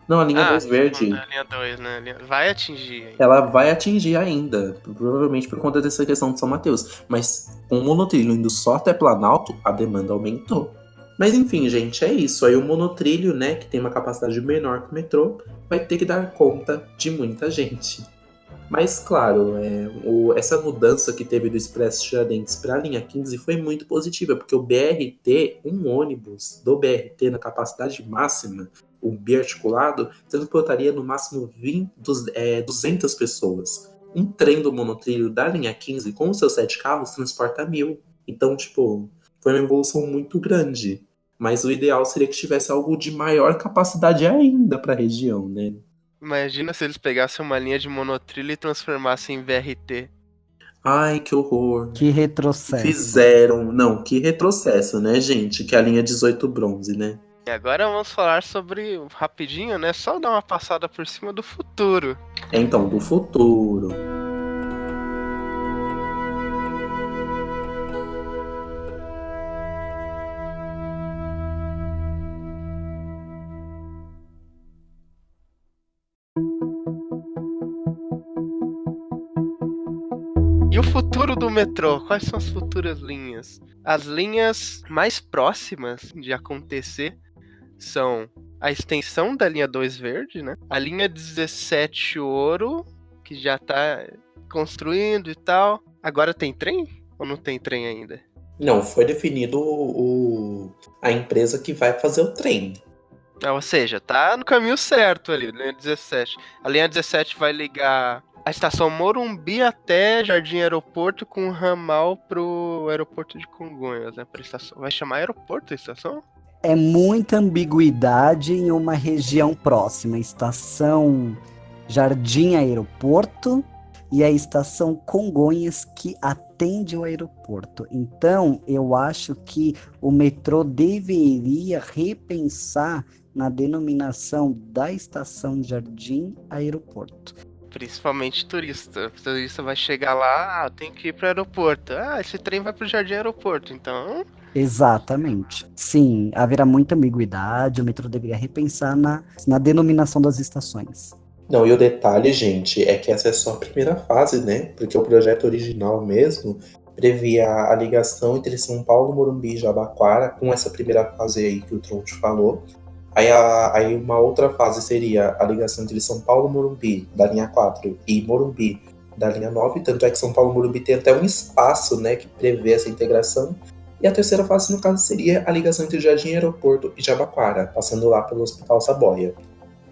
Speaker 4: Não, a linha 2 verde.
Speaker 1: A linha 2, né? Vai atingir.
Speaker 4: Ela vai atingir ainda, provavelmente por conta dessa questão de São Mateus. Mas com o monotrilho indo só até Planalto, a demanda aumentou. Mas enfim, gente, é isso. Aí o monotrilho, né, que tem uma capacidade menor que o metrô, vai ter que dar conta de muita gente. Mas claro, essa mudança que teve do Expresso Tiradentes para a linha 15 foi muito positiva, porque o BRT, um ônibus do BRT na capacidade máxima, o biarticulado, transportaria no máximo 200 pessoas. Um trem do monotrilho da linha 15 com os seus 7 carros transporta 1.000. Então, tipo, foi uma evolução muito grande. Mas o ideal seria que tivesse algo de maior capacidade ainda para a região, né?
Speaker 1: Imagina se eles pegassem uma linha de monotrilho e transformassem em BRT.
Speaker 4: Ai, que horror.
Speaker 2: Que retrocesso.
Speaker 4: Que retrocesso, né, gente? Que é a linha 18 bronze, né?
Speaker 1: E agora vamos falar sobre, rapidinho, né? Só dar uma passada por cima do futuro.
Speaker 4: Então, do futuro.
Speaker 1: E o futuro do metrô? Quais são as futuras linhas? As linhas mais próximas de acontecer são a extensão da linha 2 verde, né? A linha 17 ouro, que já tá construindo e tal. Agora tem trem? Ou não tem trem ainda?
Speaker 4: Não, foi definido a empresa que vai fazer o trem.
Speaker 1: Ou seja, tá no caminho certo ali, linha 17. A linha 17 vai ligar a estação Morumbi até Jardim Aeroporto com ramal pro aeroporto de Congonhas, né? Pra estação. Vai chamar aeroporto a estação?
Speaker 2: É muita ambiguidade em uma região próxima. Estação Jardim Aeroporto e a estação Congonhas, que atende o aeroporto. Então, eu acho que o metrô deveria repensar na denominação da estação Jardim Aeroporto.
Speaker 1: Principalmente turista. O turista vai chegar lá, tem que ir pro aeroporto. Esse trem vai pro Jardim Aeroporto, então...
Speaker 2: Exatamente. Sim, haverá muita ambiguidade, o metrô deveria repensar na denominação das estações.
Speaker 4: Não, e o detalhe, gente, é que essa é só a primeira fase, né? Porque o projeto original mesmo previa a ligação entre São Paulo, Morumbi e Jabaquara, com essa primeira fase aí que o Tronte falou. Aí uma outra fase seria a ligação entre São Paulo, Morumbi, da linha 4, e Morumbi, da linha 9. Tanto é que São Paulo, Morumbi tem até um espaço, né, que prevê essa integração. E a terceira fase, no caso, seria a ligação entre Jardim Aeroporto e Jabaquara, passando lá pelo Hospital Saboia.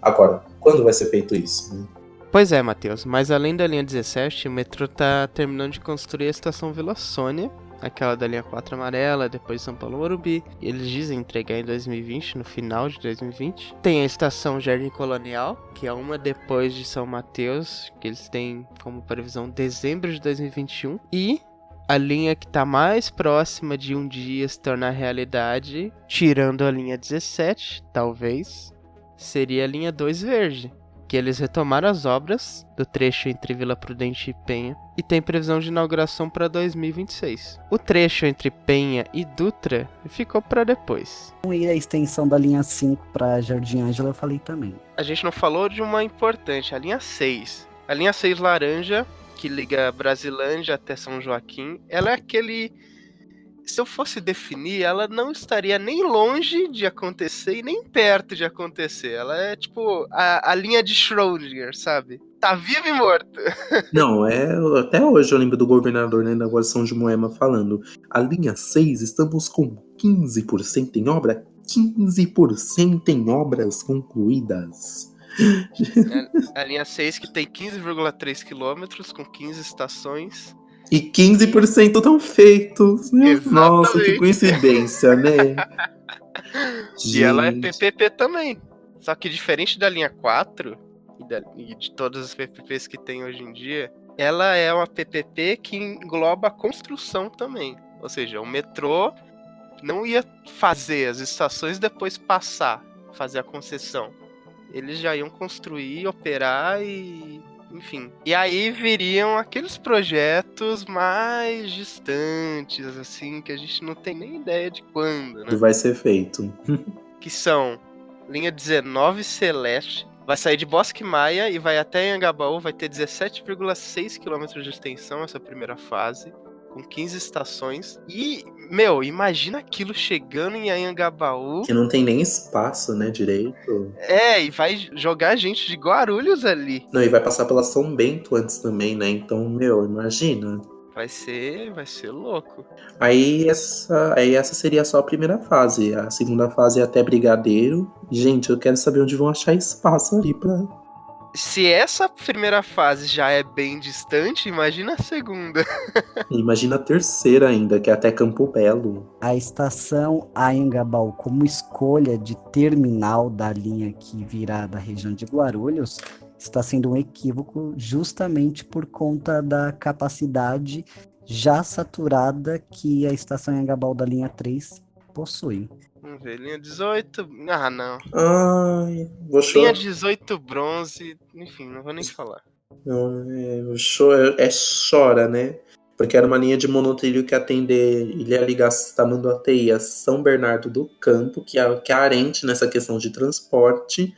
Speaker 4: Agora, quando vai ser feito isso, né?
Speaker 1: Pois é, Matheus, mas além da linha 17, o metrô tá terminando de construir a estação Vila Sônia, aquela da linha 4 amarela, depois São Paulo Morumbi. Eles dizem entregar em 2020, no final de 2020. Tem a estação Jardim Colonial, que é uma depois de São Mateus, que eles têm como previsão dezembro de 2021. E a linha que está mais próxima de um dia se tornar realidade, tirando a linha 17, talvez, seria a linha 2 verde, que eles retomaram as obras do trecho entre Vila Prudente e Penha e tem previsão de inauguração para 2026. O trecho entre Penha e Dutra ficou para depois.
Speaker 2: E a extensão da linha 5 para Jardim Ângela eu falei também.
Speaker 1: A gente não falou de uma importante, a linha 6. A linha 6 laranja, que liga Brasilândia até São Joaquim, ela é aquele... Se eu fosse definir, ela não estaria nem longe de acontecer e nem perto de acontecer. Ela é tipo a linha de Schrödinger, sabe? Tá vivo e morto.
Speaker 4: Não, até hoje eu lembro do governador, né, da São de Moema falando: a linha 6, estamos com 15% em obra? 15% em obras concluídas.
Speaker 1: A linha 6 que tem 15,3 quilômetros com 15 estações.
Speaker 4: E 15% estão feitos. Nossa, que coincidência, né?
Speaker 1: E ela é PPP também. Só que diferente da linha 4 e de todas as PPPs que tem hoje em dia, ela é uma PPP que engloba a construção também. Ou seja, o metrô não ia fazer as estações depois fazer a concessão. Eles já iam construir, operar e... enfim. E aí viriam aqueles projetos mais distantes, assim, que a gente não tem nem ideia de quando, né?
Speaker 4: Que vai ser feito.
Speaker 1: Que são linha 19 Celeste, vai sair de Bosque Maia e vai até Anhangabaú, vai ter 17,6 km de extensão essa primeira fase, com 15 estações. E, imagina aquilo chegando em Anhangabaú.
Speaker 4: Que não tem nem espaço, né, direito.
Speaker 1: E vai jogar gente de Guarulhos ali.
Speaker 4: Não, e vai passar pela São Bento antes também, né? Então, imagina.
Speaker 1: Vai ser louco.
Speaker 4: Aí essa seria só a primeira fase. A segunda fase é até Brigadeiro. Gente, eu quero saber onde vão achar espaço ali pra...
Speaker 1: Se essa primeira fase já é bem distante, imagina a segunda.
Speaker 4: Imagina a terceira ainda, que é até Campo Belo.
Speaker 2: A estação Anhangabaú como escolha de terminal da linha que virá da região de Guarulhos está sendo um equívoco justamente por conta da capacidade já saturada que a estação Anhangabaú da linha 3 possui.
Speaker 1: Vamos ver, linha 18... Ah, não.
Speaker 4: Ai, vou chorar.
Speaker 1: Linha 18 bronze... Enfim, não vou nem falar.
Speaker 4: Não, chora, né? Porque era uma linha de monotrilho que ia ligar Tamanduateí a São Bernardo do Campo, que é carente nessa questão de transporte.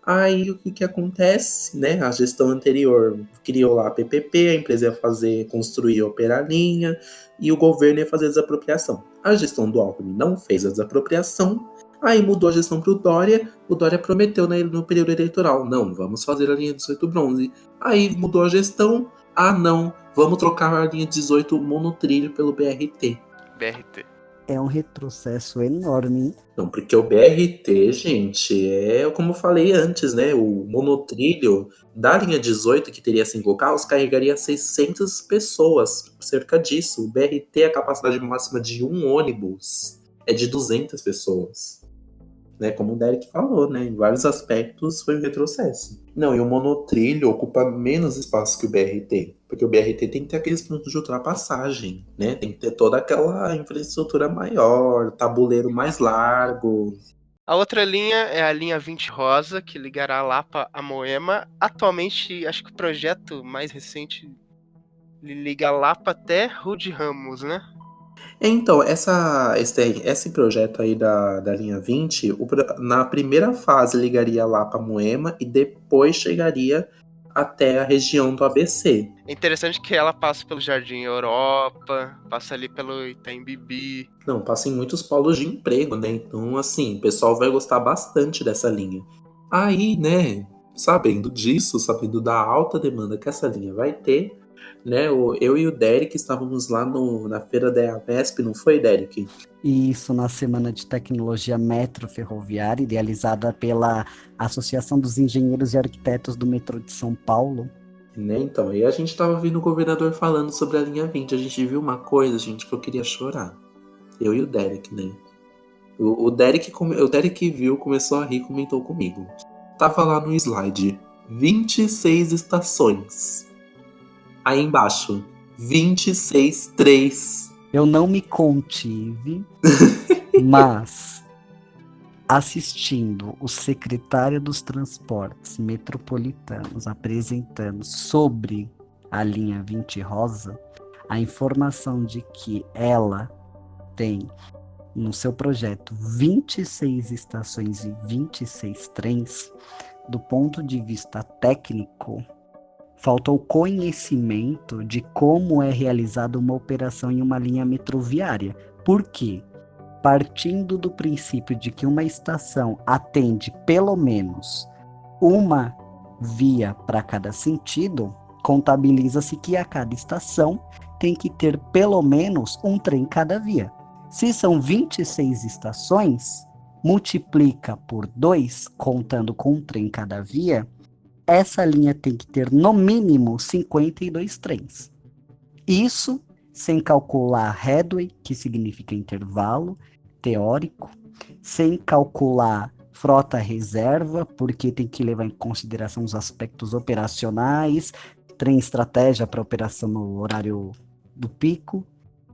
Speaker 4: Aí o que acontece, né? A gestão anterior criou lá a PPP, a empresa ia construir e operar a linha, e o governo ia fazer a desapropriação. A gestão do Alckmin não fez a desapropriação, aí mudou a gestão para o Dória prometeu no período eleitoral: não, vamos fazer a linha 18 bronze. Aí mudou a gestão: não, vamos trocar a linha 18 monotrilho pelo BRT.
Speaker 2: É um retrocesso enorme, hein?
Speaker 4: Não, porque o BRT, gente, como eu falei antes, né? O monotrilho da linha 18, que teria 5 carros, carregaria 600 pessoas, cerca disso. O BRT, a capacidade máxima de um ônibus é de 200 pessoas. Né? Como o Derek falou, né? Em vários aspectos foi um retrocesso. Não, e o monotrilho ocupa menos espaço que o BRT. Porque o BRT tem que ter aqueles pontos de ultrapassagem, né? Tem que ter toda aquela infraestrutura maior, tabuleiro mais largo.
Speaker 1: A outra linha é a linha 20 Rosa, que ligará a Lapa a Moema. Atualmente, acho que o projeto mais recente liga a Lapa até Rude Ramos, né?
Speaker 4: Então, esse projeto aí da linha 20, na primeira fase ligaria a Lapa a Moema e depois chegaria até a região do ABC.
Speaker 1: É interessante que ela passa pelo Jardim Europa, passa ali pelo Itaim Bibi.
Speaker 4: Não, passa em muitos polos de emprego, né? Então, assim, o pessoal vai gostar bastante dessa linha. Aí, né, sabendo disso, sabendo da alta demanda que essa linha vai ter, né, eu e o Derek estávamos lá na feira da EAMESP, não foi, Derek?
Speaker 2: Isso, na Semana de Tecnologia Metro Ferroviária, idealizada pela Associação dos Engenheiros e Arquitetos do Metrô de São Paulo.
Speaker 4: Né, então, aí a gente estava ouvindo o governador falando sobre a linha 20, a gente viu uma coisa, gente, que eu queria chorar. Eu e o Derek, né? O Derek viu, começou a rir, comentou comigo. Tava lá no slide, 26 estações. Aí embaixo, 26,3.
Speaker 2: Eu não me contive, mas assistindo o secretário dos Transportes Metropolitanos apresentando sobre a linha 20 rosa, a informação de que ela tem no seu projeto 26 estações e 26 trens, do ponto de vista técnico, faltou conhecimento de como é realizada uma operação em uma linha metroviária. Por quê? Partindo do princípio de que uma estação atende pelo menos uma via para cada sentido, contabiliza-se que a cada estação tem que ter pelo menos um trem cada via. Se são 26 estações, multiplica por 2, contando com um trem cada via, essa linha tem que ter no mínimo 52 trens. Isso sem calcular headway, que significa intervalo teórico, sem calcular frota reserva, porque tem que levar em consideração os aspectos operacionais, trem estratégia para operação no horário do pico.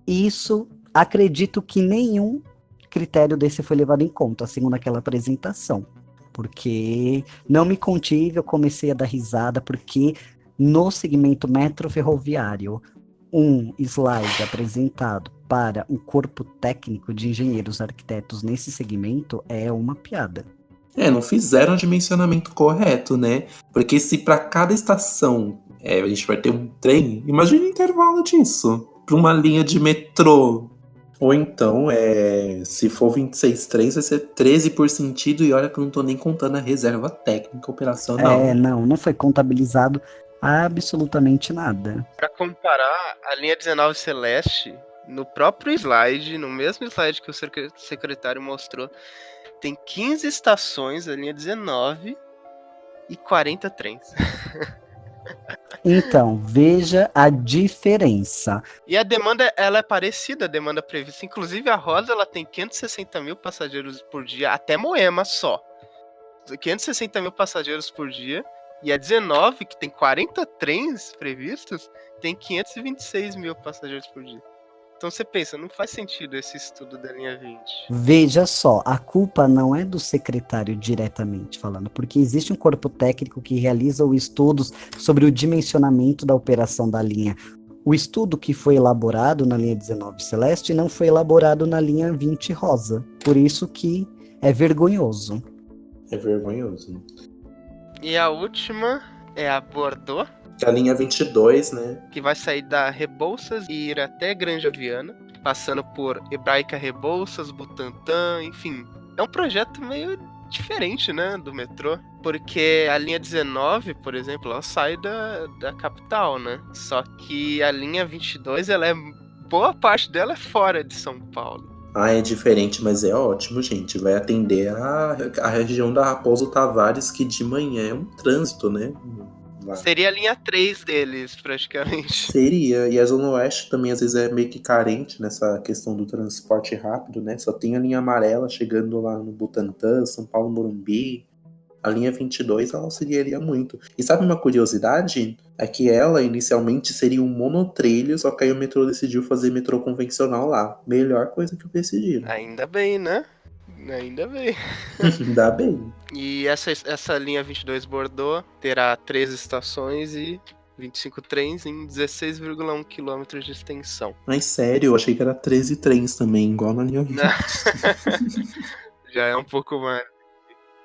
Speaker 2: Isso, acredito que nenhum critério desse foi levado em conta, segundo aquela apresentação. Porque não me contive, eu comecei a dar risada, porque no segmento metroferroviário, um slide apresentado para um corpo técnico de engenheiros arquitetos nesse segmento é uma piada.
Speaker 4: Não fizeram o dimensionamento correto, né? Porque se para cada estação a gente vai ter um trem, imagina o intervalo disso para uma linha de metrô. Ou então, se for 26 trens, vai ser 13 por sentido, e olha que eu não tô nem contando a reserva técnica operacional.
Speaker 2: Não foi contabilizado absolutamente nada.
Speaker 1: Para comparar, a linha 19 Celeste, no próprio slide, no mesmo slide que o secretário mostrou, tem 15 estações, a linha 19, e 40 trens.
Speaker 2: Então, veja a diferença.
Speaker 1: E a demanda, ela é parecida à demanda prevista. Inclusive, a Rosa, ela tem 560 mil passageiros por dia, até Moema só. 560 mil passageiros por dia. E a 19, que tem 40 trens previstos, tem 526 mil passageiros por dia. Então você pensa, não faz sentido esse estudo da linha 20.
Speaker 2: Veja só, a culpa não é do secretário diretamente falando, porque existe um corpo técnico que realiza os estudos sobre o dimensionamento da operação da linha. O estudo que foi elaborado na linha 19 Celeste não foi elaborado na linha 20 Rosa. Por isso que é vergonhoso.
Speaker 4: É vergonhoso.
Speaker 1: E a última é a Bordeaux.
Speaker 4: A linha 22, né?
Speaker 1: Que vai sair da Rebouças e ir até Granja Viana, passando por Hebraica Rebouças, Butantã, enfim. É um projeto meio diferente, né, do metrô. Porque a linha 19, por exemplo, ela sai da capital, né? Só que a linha 22, boa parte dela é fora de São Paulo.
Speaker 4: É diferente, mas é ótimo, gente. Vai atender a região da Raposo Tavares, que de manhã é um trânsito, né?
Speaker 1: Seria a linha 3 deles, praticamente.
Speaker 4: Seria, e a Zona Oeste também às vezes é meio que carente nessa questão do transporte rápido, né? Só tem a linha amarela chegando lá no Butantã, São Paulo, Morumbi. A linha 22 ela auxiliaria muito. E sabe uma curiosidade? É que ela inicialmente seria um monotrilho, só que aí o metrô decidiu fazer metrô convencional lá. Melhor coisa que eu decidi.
Speaker 1: Ainda bem, né? Ainda bem.
Speaker 4: Ainda bem.
Speaker 1: E essa linha 22 Bordeaux terá 13 estações e 25 trens em 16,1 km de extensão.
Speaker 4: Mas sério, eu achei que era 13 trens também, igual na linha 20.
Speaker 1: Já é um pouco mais.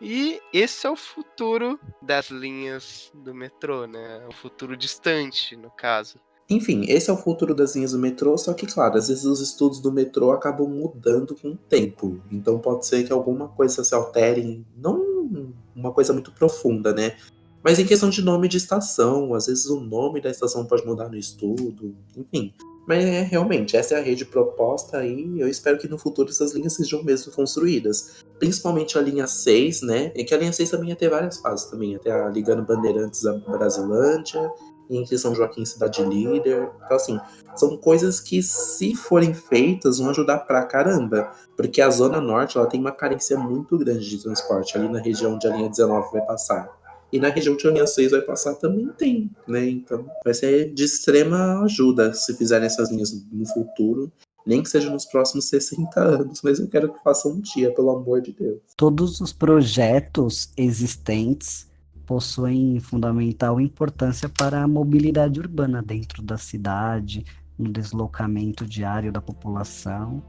Speaker 1: E esse é o futuro das linhas do metrô, né? O futuro distante, no caso.
Speaker 4: Enfim, esse é o futuro das linhas do metrô, só que, claro, às vezes os estudos do metrô acabam mudando com o tempo. Então pode ser que alguma coisa se altere, não uma coisa muito profunda, né? Mas em questão de nome de estação, às vezes o nome da estação pode mudar no estudo, enfim. Mas realmente, essa é a rede proposta e eu espero que no futuro essas linhas sejam mesmo construídas. Principalmente a linha 6, né? E que a linha 6 também ia ter várias fases também, até a ligando Bandeirantes a Brasilândia, e entre São Joaquim Cidade Líder. Então assim, são coisas que se forem feitas vão ajudar pra caramba. Porque a Zona Norte ela tem uma carência muito grande de transporte, ali na região onde a linha 19 vai passar. E na região que a linha 6 vai passar também tem, né? Então vai ser de extrema ajuda se fizerem essas linhas no futuro. Nem que seja nos próximos 60 anos, mas eu quero que faça um dia, pelo amor de Deus.
Speaker 2: Todos os projetos existentes possuem fundamental importância para a mobilidade urbana dentro da cidade, no deslocamento diário da população.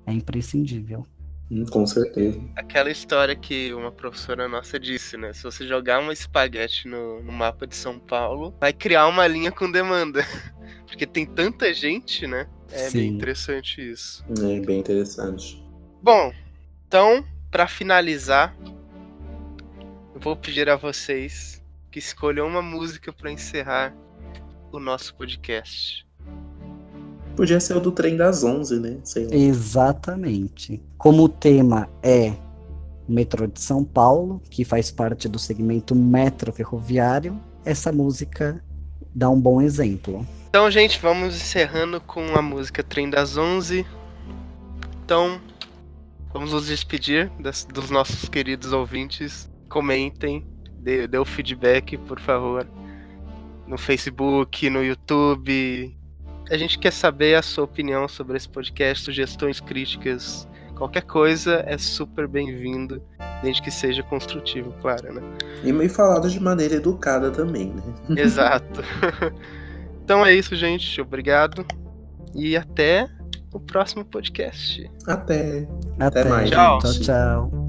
Speaker 2: É imprescindível.
Speaker 4: Com certeza.
Speaker 1: Aquela história que uma professora nossa disse, né? Se você jogar uma espaguete no mapa de São Paulo, vai criar uma linha com demanda. Porque tem tanta gente, né? É bem interessante isso.
Speaker 4: É bem interessante.
Speaker 1: Bom, então, para finalizar, eu vou pedir a vocês que escolham uma música para encerrar o nosso podcast.
Speaker 4: Podia ser o do Trem das 11, né? Sei lá.
Speaker 2: Exatamente. Como o tema é o metrô de São Paulo, que faz parte do segmento metro ferroviário, essa música dá um bom exemplo.
Speaker 1: Então, gente, vamos encerrando com a música Trem das 11. Então, vamos nos despedir dos nossos queridos ouvintes. Comentem, dê o feedback, por favor, no Facebook, no YouTube. A gente quer saber a sua opinião sobre esse podcast, sugestões, críticas, qualquer coisa é super bem-vindo, desde que seja construtivo, claro, né?
Speaker 4: E meio falado de maneira educada também, né?
Speaker 1: Exato. Então é isso, gente. Obrigado. E até o próximo podcast.
Speaker 4: Até
Speaker 2: Até
Speaker 4: mais.
Speaker 1: Tchau.
Speaker 2: Tchau.